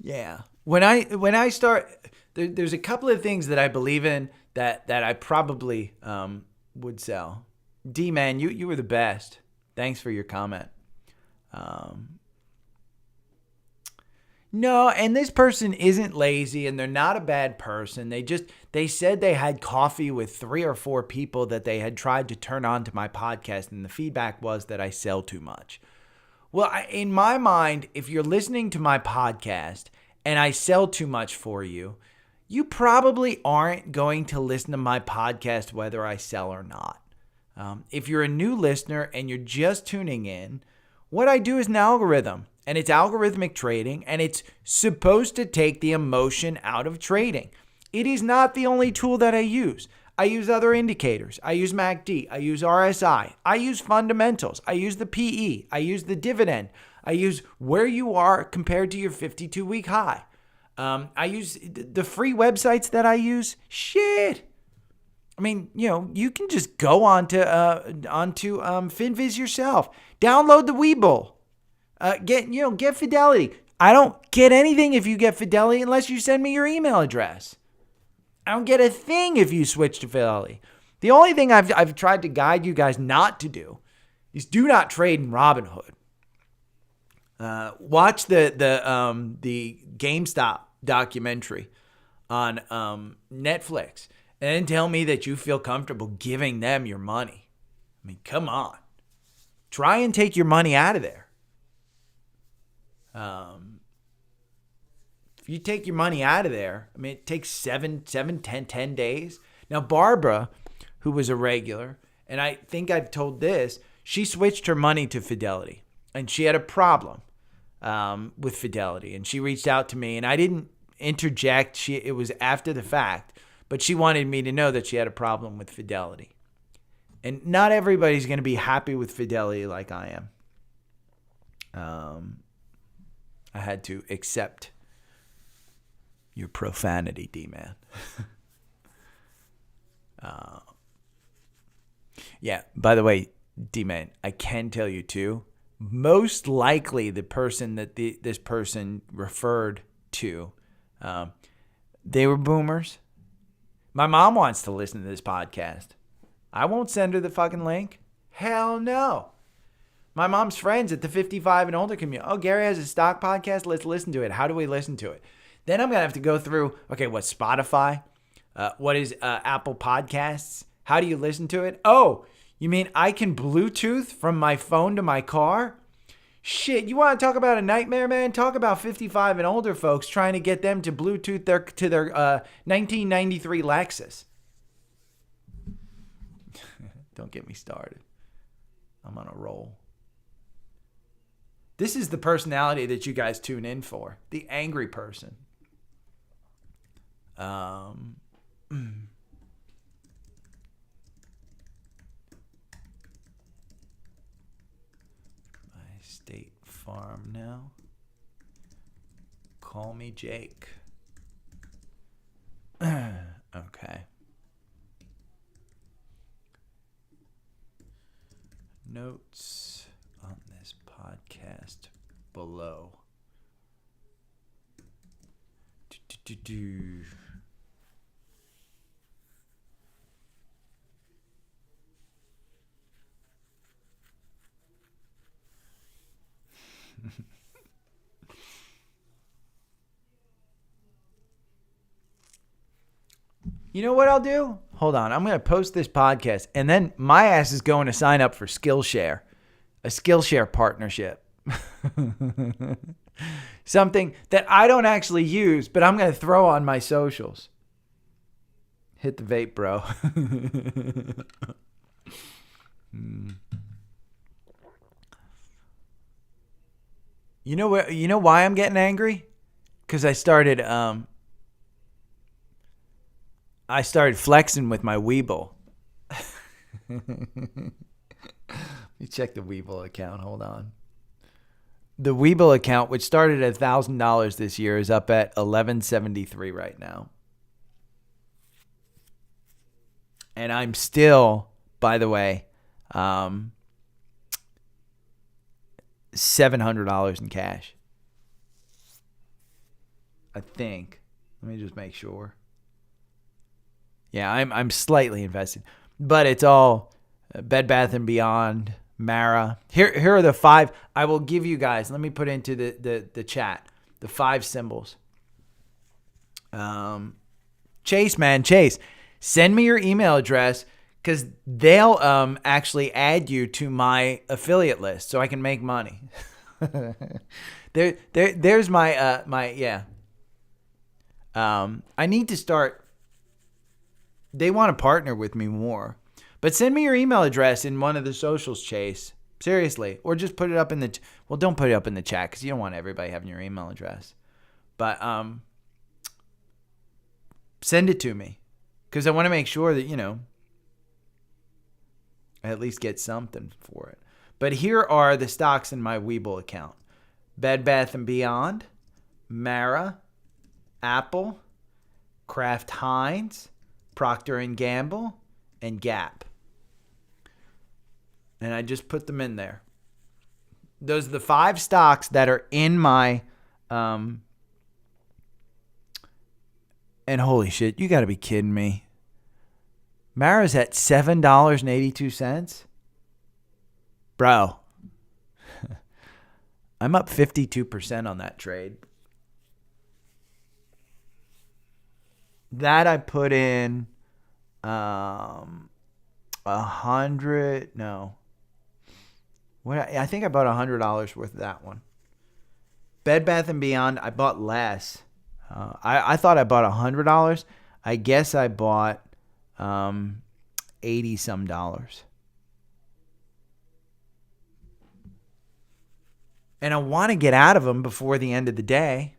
Yeah. When I start, there's a couple of things that I believe in that I probably would sell. D-Man, you were the best. Thanks for your comment. No, and this person isn't lazy, and they're not a bad person. They said they had coffee with 3 or 4 people that they had tried to turn on to my podcast, and the feedback was that I sell too much. Well, in my mind, if you're listening to my podcast and I sell too much for you, you probably aren't going to listen to my podcast whether I sell or not. If you're a new listener and you're just tuning in, what I do is an algorithm, and it's algorithmic trading, and it's supposed to take the emotion out of trading. It is not the only tool that I use. I use other indicators. I use MACD. I use RSI. I use fundamentals. I use the PE. I use the dividend. I use where you are compared to your 52-week high. I use the free websites that I use. Shit. I mean, you can just go onto FinViz yourself. Download the Webull. Get Fidelity. I don't get anything if you get Fidelity unless you send me your email address. I don't get a thing if you switch to Fidelity. The only thing I've tried to guide you guys not to do is do not trade in Robinhood. Watch the GameStop documentary on Netflix, and then tell me that you feel comfortable giving them your money. I mean, come on. Try and take your money out of there. If you take your money out of there, I mean, it takes 10 days. Now, Barbara, who was a regular, and I think I've told this, she switched her money to Fidelity, and she had a problem with Fidelity, and she reached out to me, and I didn't interject. It was after the fact, but she wanted me to know that she had a problem with Fidelity. And not everybody's going to be happy with Fidelity like I am. I had to accept your profanity, D-Man. Yeah, by the way, D-Man, I can tell you too, most likely the person that this person referred to, they were boomers. My mom wants to listen to this podcast. I won't send her the fucking link. Hell no. My mom's friends at the 55 and older community. Oh, Gary has a stock podcast. Let's listen to it. How do we listen to it? Then I'm going to have to go through, okay, what's Spotify? What is Apple Podcasts? How do you listen to it? Oh, you mean I can Bluetooth from my phone to my car? Shit, you want to talk about a nightmare, man? Talk about 55 and older folks trying to get them to Bluetooth to their 1993 Lexus. Don't get me started. I'm on a roll. This is the personality that you guys tune in for. The angry person. My State Farm now. Call me Jake. Okay. Notes on this podcast below. You know what I'll do? Hold on. I'm going to post this podcast, and then my ass is going to sign up for Skillshare, a Skillshare partnership. Something that I don't actually use, but I'm going to throw on my socials. Hit the vape, bro. You know why I'm getting angry? Because I started flexing with my Webull. Let me check the Webull account. Hold on. The Webull account, which started at $1,000 this year, is up at $1,173 right now. And I'm still, by the way, $700 in cash. I think. Let me just make sure. Yeah, I'm slightly invested, but it's all Bed Bath & Beyond, Mara. Here are the 5. I will give you guys. Let me put into the chat the 5 symbols. Chase, man, Chase, send me your email address because they'll actually add you to my affiliate list so I can make money. There's my yeah. I need to start. They want to partner with me more, but send me your email address in one of the socials, Chase. Seriously, or just put it up in the. Well, don't put it up in the chat because you don't want everybody having your email address. But send it to me because I want to make sure that I at least get something for it. But here are the stocks in my Webull account: Bed Bath & Beyond, Mara, Apple, Kraft Heinz, Procter & Gamble, and Gap. And I just put them in there. Those are the 5 stocks that are in my and holy shit, you got to be kidding me. Mara's at $7.82. Bro. I'm up 52% on that trade. That I put in 100. No. I think I bought $100 worth of that one. Bed Bath & Beyond, I bought less. I thought I bought $100. I guess I bought 80 some dollars. And I want to get out of them before the end of the day.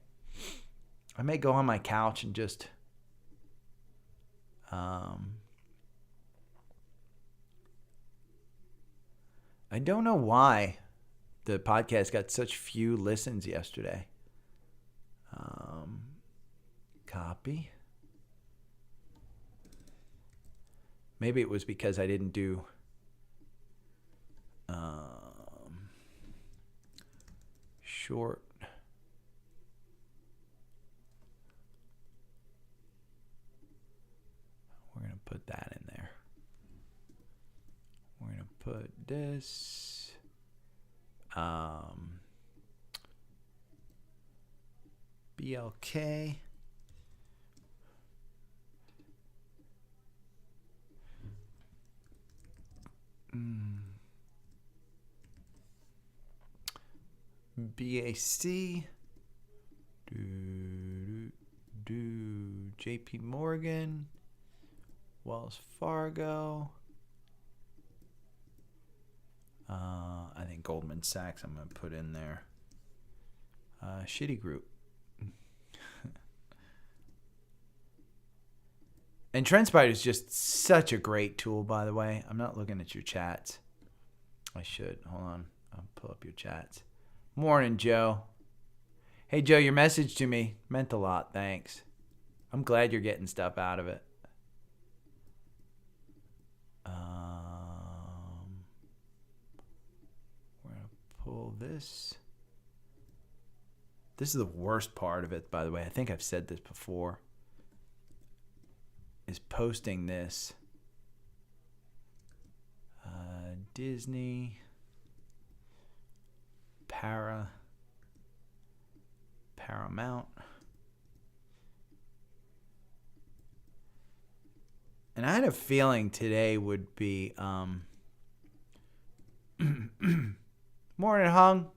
I may go on my couch and just I don't know why the podcast got such few listens yesterday. Copy. Maybe it was because I didn't do short. We're going to put that in there. We're going to put this. BLK. BAC. JP Morgan. Wells Fargo. I think Goldman Sachs I'm going to put in there. Shitty Group. And TrendSpider is just such a great tool, by the way. I'm not looking at your chats. I should. Hold on. I'll pull up your chats. Morning, Joe. Hey, Joe, your message to me meant a lot. Thanks. I'm glad you're getting stuff out of it. We're going to pull this. This is the worst part of it, by the way. I think I've said this before. Is posting this. Disney. Paramount. And I had a feeling today would be morning, Hung.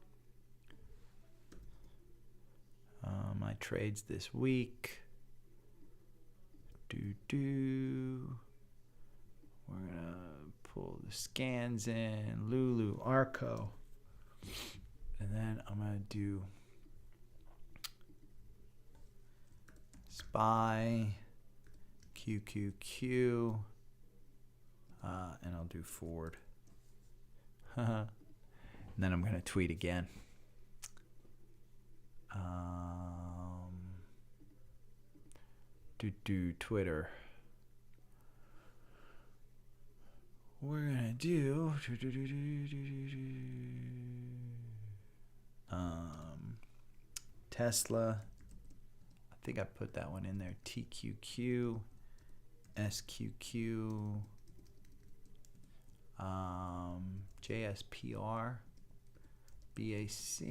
My trades this week. We're gonna pull the scans in. Lulu, Arco. And then I'm going to do SPY, QQQ, and I'll do Ford. And then I'm going to tweet again. Twitter. We're going to do Tesla think I put that one in there. TQQ, SQQ, JSPR, BAC,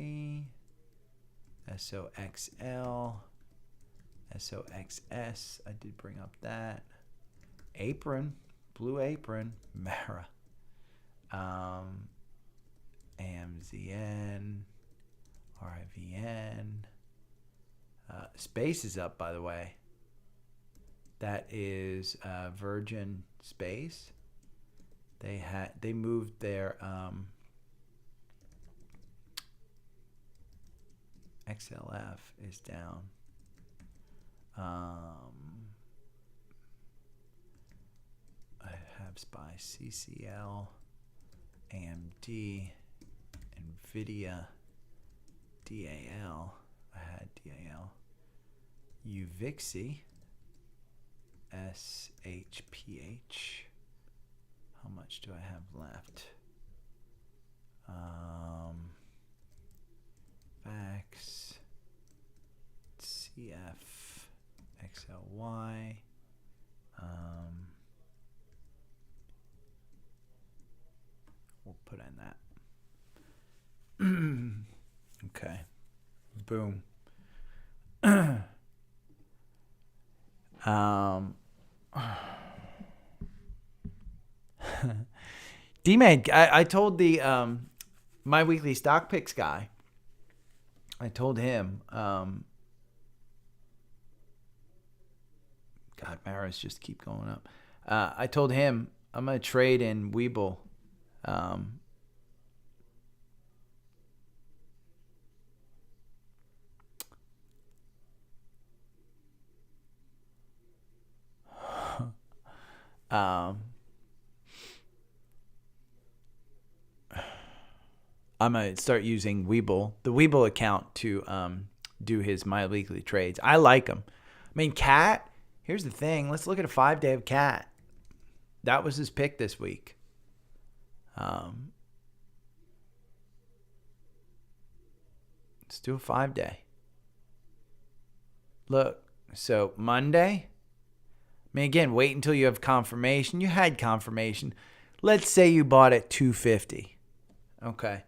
SOXL, SOXS. I did bring up that. Apron, Blue Apron, Mara. AMZN, RIVN. Space is up, by the way. That is Virgin Space. They moved their XLF is down. I have SPY, CCL, AMD, NVIDIA, DAL. I had DAL. UVixi, SHPH. How much do I have left? VAX, CF, XLY. We'll put in that. Okay. Boom. D-Man, I told the my weekly stock picks guy, I told him, God, Maras just keep going up. I told him I'm going to trade in Webull. I'm going to start using Webull, the Webull account, to do his my weekly trades. I like him. I mean, Cat, here's the thing. Let's look at a 5-day of Cat. That was his pick this week. Let's do a 5-day. Look, so Monday. I mean, again, wait until you have confirmation. You had confirmation. Let's say you bought at 250. Okay.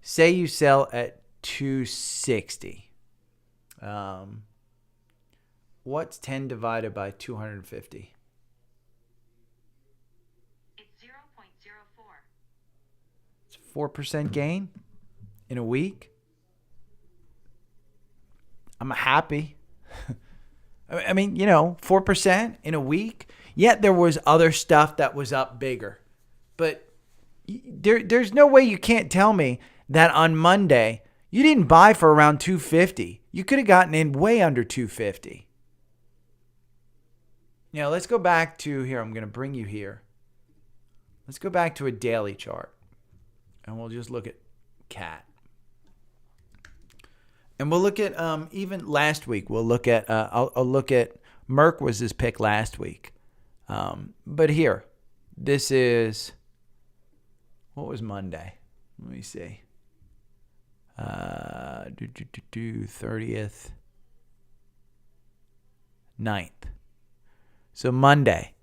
Say you sell at 260. What's 10 divided by 250? It's 0.04. It's 4% gain in a week. I'm happy. I mean, 4% in a week. Yet there was other stuff that was up bigger. But there's no way you can't tell me that on Monday you didn't buy for around 250. You could have gotten in way under 250. Let's go back to here. I'm going to bring you here. Let's go back to a daily chart. And we'll just look at Cat. And we'll look at even last week. We'll look at I'll look at Merck was his pick last week. But here, this is, what was Monday? Let me see. 30th, 9th. So Monday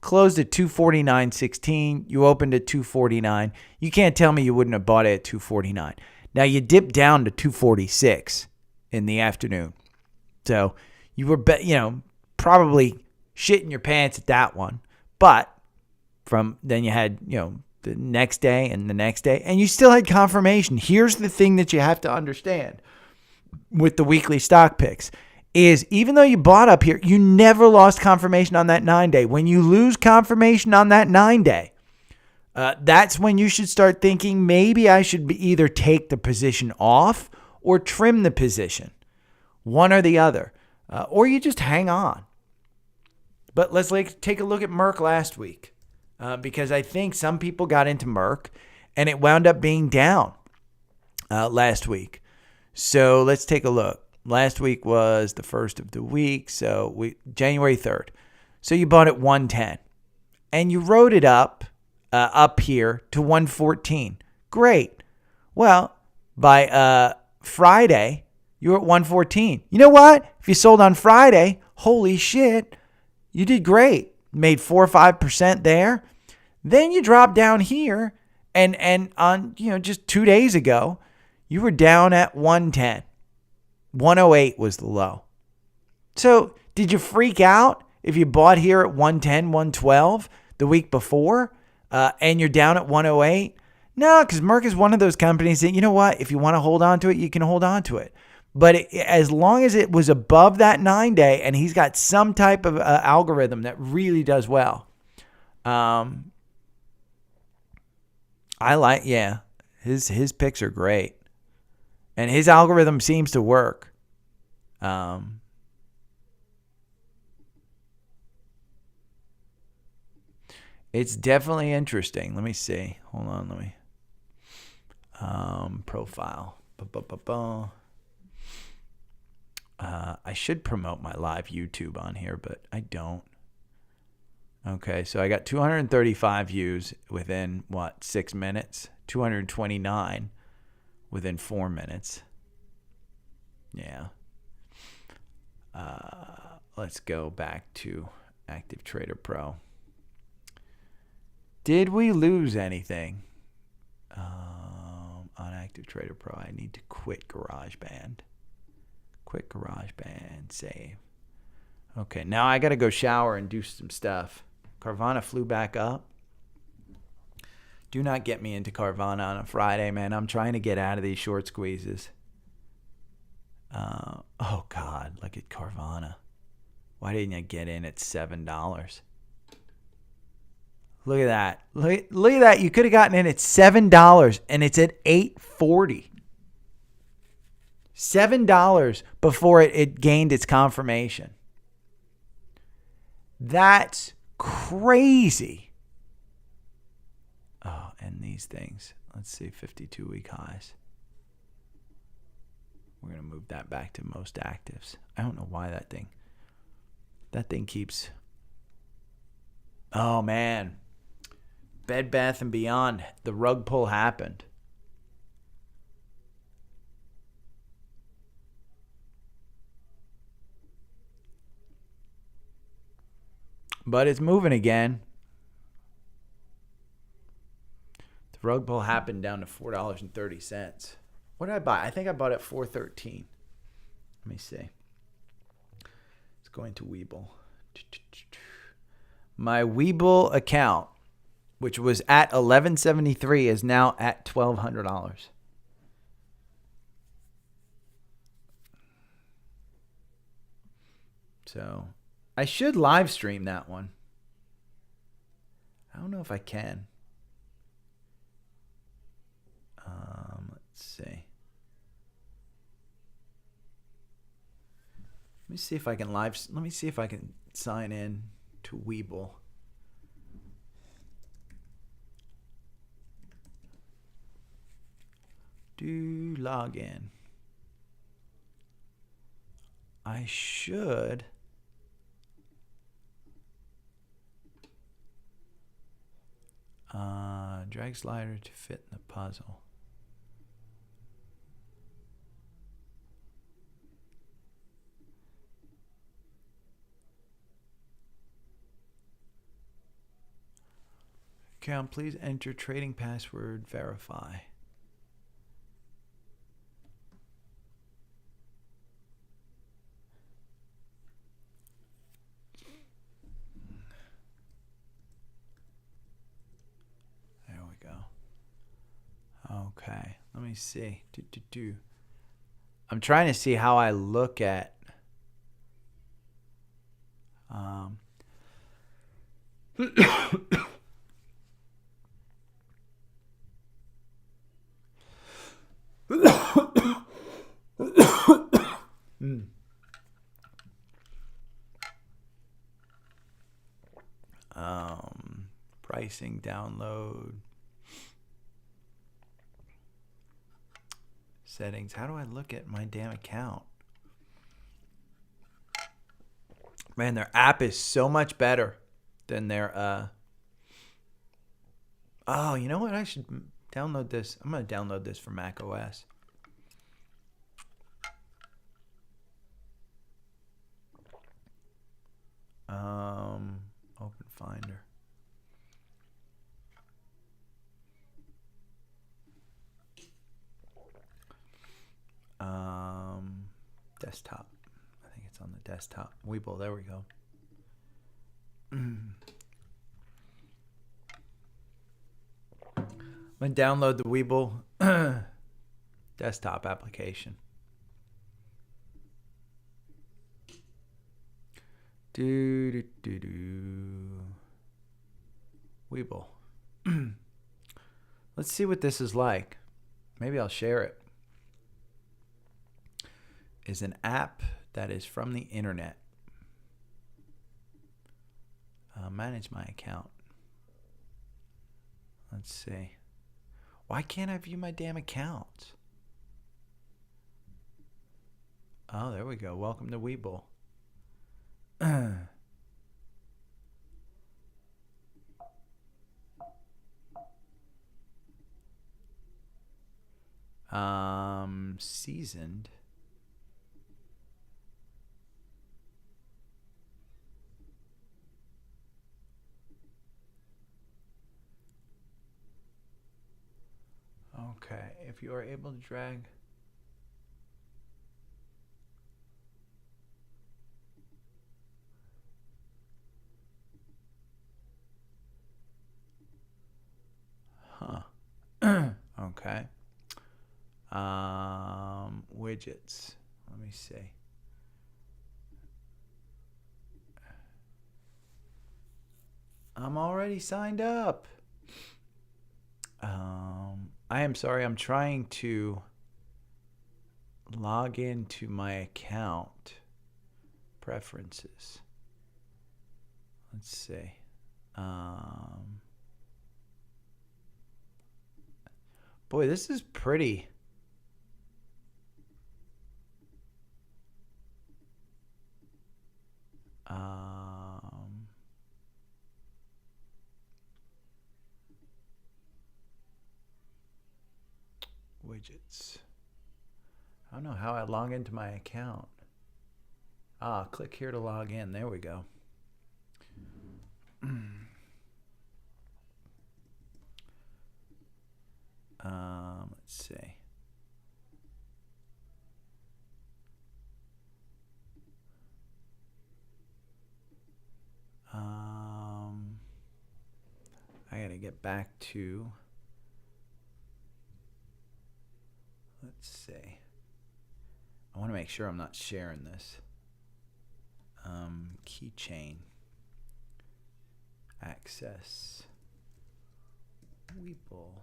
closed at 249.16. You opened at 249. You can't tell me you wouldn't have bought it at 249. Now, you dipped down to 246 in the afternoon. So you were, probably shitting your pants at that one. But then you had, the next day and the next day, and you still had confirmation. Here's the thing that you have to understand with the weekly stock picks is even though you bought up here, you never lost confirmation on that 9-day. When you lose confirmation on that 9-day, that's when you should start thinking maybe I should either take the position off or trim the position, one or the other, or you just hang on. But let's take a look at Merck last week, because I think some people got into Merck and it wound up being down last week. So let's take a look. Last week was the first of the week, so January 3rd. So you bought at 110 and you rode it up here to 114. Great. Well, by Friday, You were at 114. You know what? If you sold on Friday, holy shit, you did great. Made 4 or 5% there. Then you drop down here, and on just 2 days ago, you were down at 110. 108 was the low. So did you freak out if you bought here at 110, 112 the week before, and you're down at 108? No, because Merck is one of those companies that, you know what, if you want to hold on to it, you can hold on to it. But as long as it was above that 9-day, and he's got some type of algorithm that really does well, I like, his picks are great. And his algorithm seems to work. It's definitely interesting. Let me see. Hold on. Let me. Profile. I should promote my live YouTube on here, but I don't. Okay, so I got 235 views within, 6 minutes? 229 within 4 minutes. Yeah. Let's go back to Active Trader Pro. Did we lose anything on Active Trader Pro? I need to quit GarageBand. Quit GarageBand. Save. Okay, now I got to go shower and do some stuff. Carvana flew back up. Do not get me into Carvana on a Friday, man. I'm trying to get out of these short squeezes. Oh, God, look at Carvana. Why didn't I get in at $7? Look at that. Look at that. You could have gotten in at $7, and it's at $8.40. $7 before it gained its confirmation. That's crazy. Oh, and these things. Let's see, 52-week highs. We're going to move that back to most actives. I don't know why that thing keeps. Oh, man. Bed Bath & Beyond. The rug pull happened. But it's moving again. The rug pull happened down to $4.30. What did I buy? I think I bought it at $4.13. Let me see. It's going to Webull. My Webull account, which was at $11.73, is now at $1,200. So I should live stream that one. I don't know if I can. Let's see. Let me see if I can sign in to Webull. Do log in. I should. Drag slider to fit in the puzzle. Account, please enter trading password, verify. There we go. Okay, let me see. I'm trying to see how I look at pricing, download, settings. How do I look at my damn account? Man, their app is so much better than their oh, you know what? I should download this. I'm going to download this for Mac OS. Finder. Desktop. I think it's on the desktop. Webull, there we go. I'm going to download the Webull desktop application. Webull. Let's see what this is like. Maybe I'll share it. Is an app that is from the internet. Manage my account. Let's see. Why can't I view my damn account? Oh, there we go. Welcome to Webull. Seasoned. Okay, if you are able to drag. Okay. Widgets. Let me see. I'm already signed up. I am sorry. I'm trying to log into my account. Preferences. Let's see. Boy, this is pretty. Widgets. I don't know how I log into my account. Click here to log in. There we go. Let's see. I gotta get back to. Let's see. I want to make sure I'm not sharing this. Keychain. Access. Webull.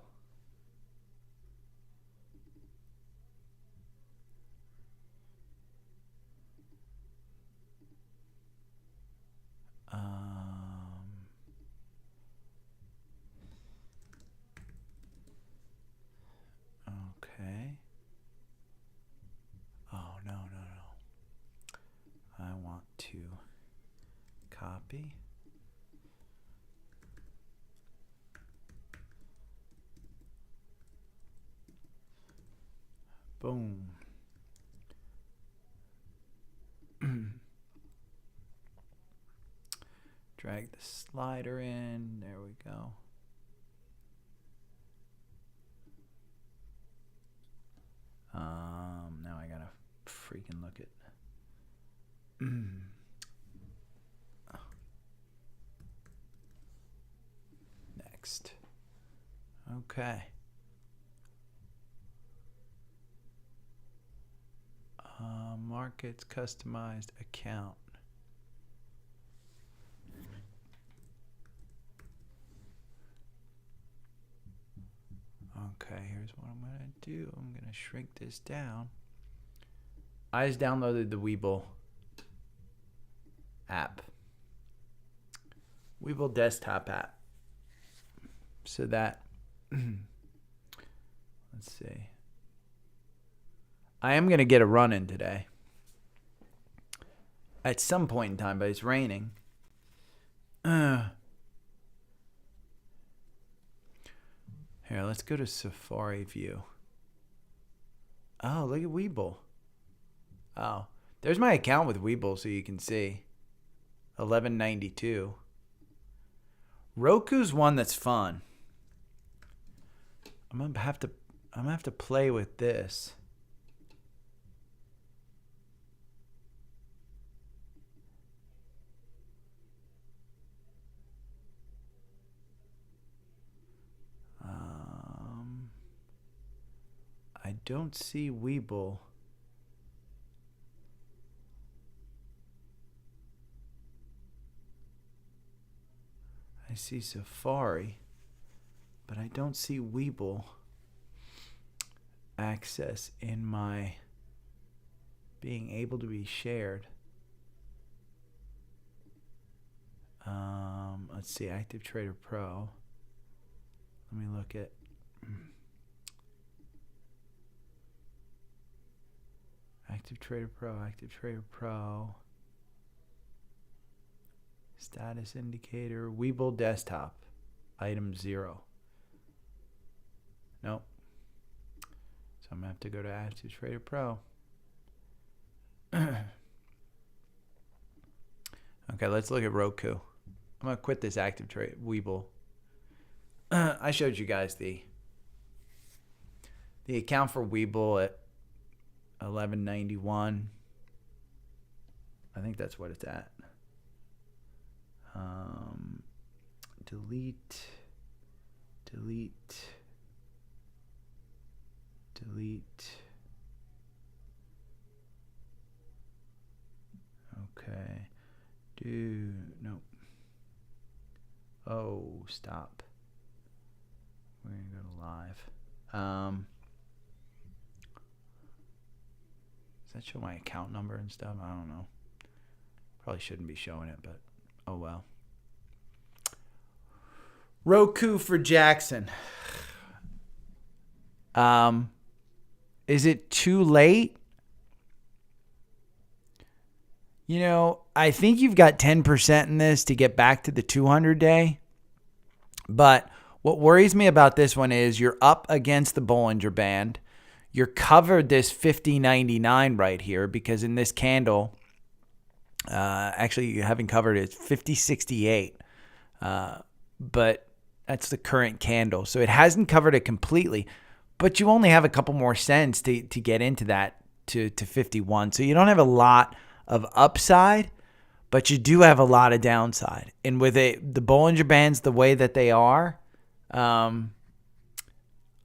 Okay. Oh, no. I want to copy. Boom. Drag the slider in. There we go. Now I gotta freaking look at. Next. Okay. Markets customized account. Okay, here's what I'm going to do. I'm going to shrink this down. I just downloaded the Webull app. Webull desktop app. So that, let's see. I am going to get a run in today. At some point in time, but it's raining. Here, let's go to Safari View. Oh, look at Webull. Oh, there's my account with Webull so you can see. 1192. Roku's one that's fun. I'm gonna have to play with this. I don't see Weeble. I see Safari, but I don't see Weeble access in my being able to be shared. Let's see, Active Trader Pro. Let me look at Active Trader Pro. Status indicator, Weeble desktop, item 0. Nope. So I'm going to have to go to Active Trader Pro. Okay, let's look at Roku. I'm going to quit this Active Trade Weeble. I showed you guys the account for Weeble at 1191. I think that's what it's at. Delete. Okay. Nope. Oh, stop. We're going to go to live. Does that show my account number and stuff? I don't know. Probably shouldn't be showing it, but oh well. Roku for Jackson. Is it too late? You know, I think you've got 10% in this to get back to the 200-day. But what worries me about this one is you're up against the Bollinger Band. You're covered this 50.99 right here because in this candle, actually you haven't covered it. It's 50.68. But that's the current candle. So it hasn't covered it completely. But you only have a couple more cents to get into that to 51. So you don't have a lot of upside, but you do have a lot of downside. And with the Bollinger Bands the way that they are,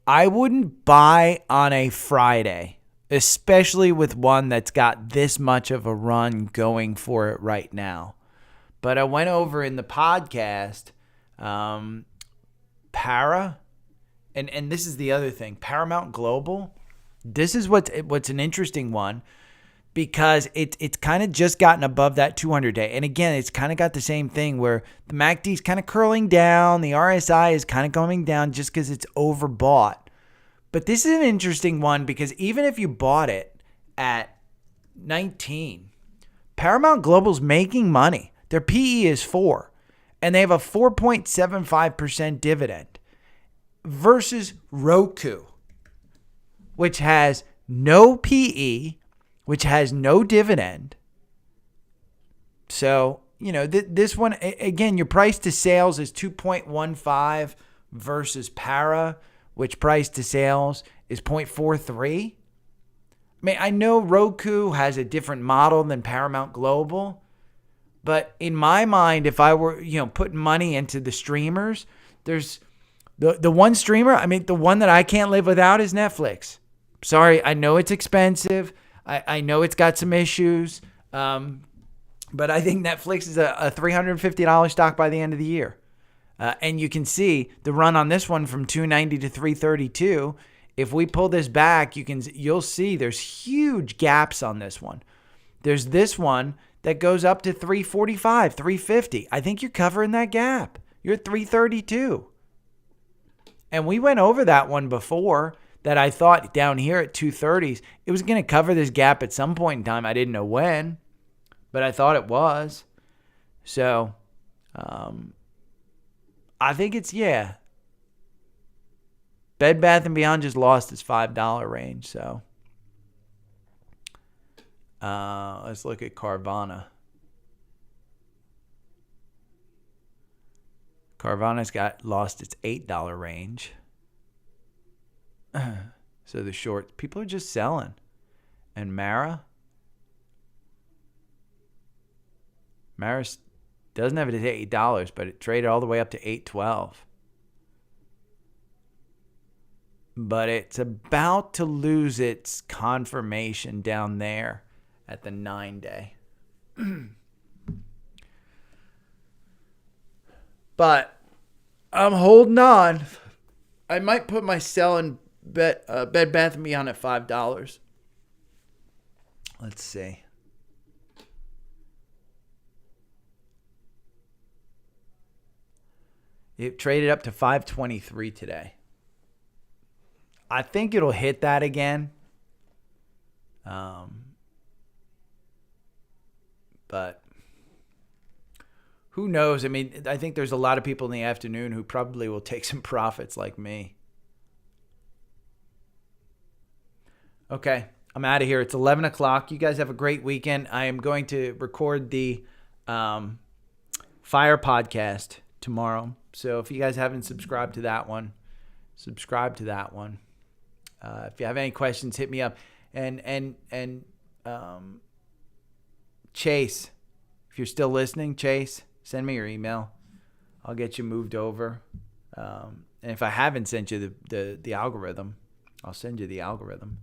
I wouldn't buy on a Friday, especially with one that's got this much of a run going for it right now. But I went over in the podcast, Para, and this is the other thing, Paramount Global. This is what's an interesting one because it's kind of just gotten above that 200-day. And again, it's kind of got the same thing where the MACD is kind of curling down. The RSI is kind of going down just because it's overbought. But this is an interesting one because even if you bought it at 19, Paramount Global's making money. Their PE is 4, and they have a 4.75% dividend versus Roku, which has no PE, which has no dividend. So, you know, this one, again, your price to sales is 2.15 versus Para, which price to sales is 0.43. I mean, I know Roku has a different model than Paramount Global, but in my mind, if I were, putting money into the streamers, there's the one streamer, I mean, the one that I can't live without is Netflix. Sorry, I know it's expensive. I know it's got some issues, but I think Netflix is a $350 stock by the end of the year. And you can see the run on this one from 290 to 332. If we pull this back, you'll see there's huge gaps on this one. There's this one that goes up to 345, 350. I think you're covering that gap. You're at 332. And we went over that one before that I thought down here at 230s, it was going to cover this gap at some point in time. I didn't know when, but I thought it was. So, I think it's, Bed Bath & Beyond just lost its $5 range. So, let's look at Carvana. Carvana's lost its $8 range. So the short, people are just selling. And Mara doesn't have it at $8, but it traded all the way up to $8.12. But it's about to lose its confirmation down there at the 9-day. But I'm holding on. I might put my sell in Bed Bath & Beyond at $5. Let's see. It traded up to $5.23 today. I think it'll hit that again. But who knows? I mean, I think there's a lot of people in the afternoon who probably will take some profits like me. Okay, I'm out of here. It's 11 o'clock. You guys have a great weekend. I am going to record the Fire podcast tomorrow. So if you guys haven't subscribed to that one, subscribe to that one. If you have any questions, hit me up. And Chase, if you're still listening, Chase, send me your email. I'll get you moved over. And if I haven't sent you the algorithm, I'll send you the algorithm.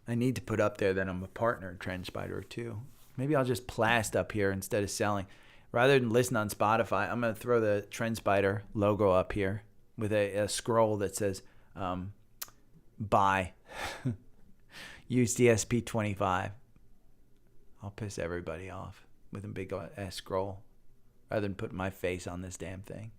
I need to put up there that I'm a partner in TrendSpider too. Maybe I'll just plast up here instead of selling. Rather than listen on Spotify, I'm going to throw the TrendSpider logo up here with a scroll that says buy. Use DSP25. I'll piss everybody off with a big ass scroll rather than putting my face on this damn thing.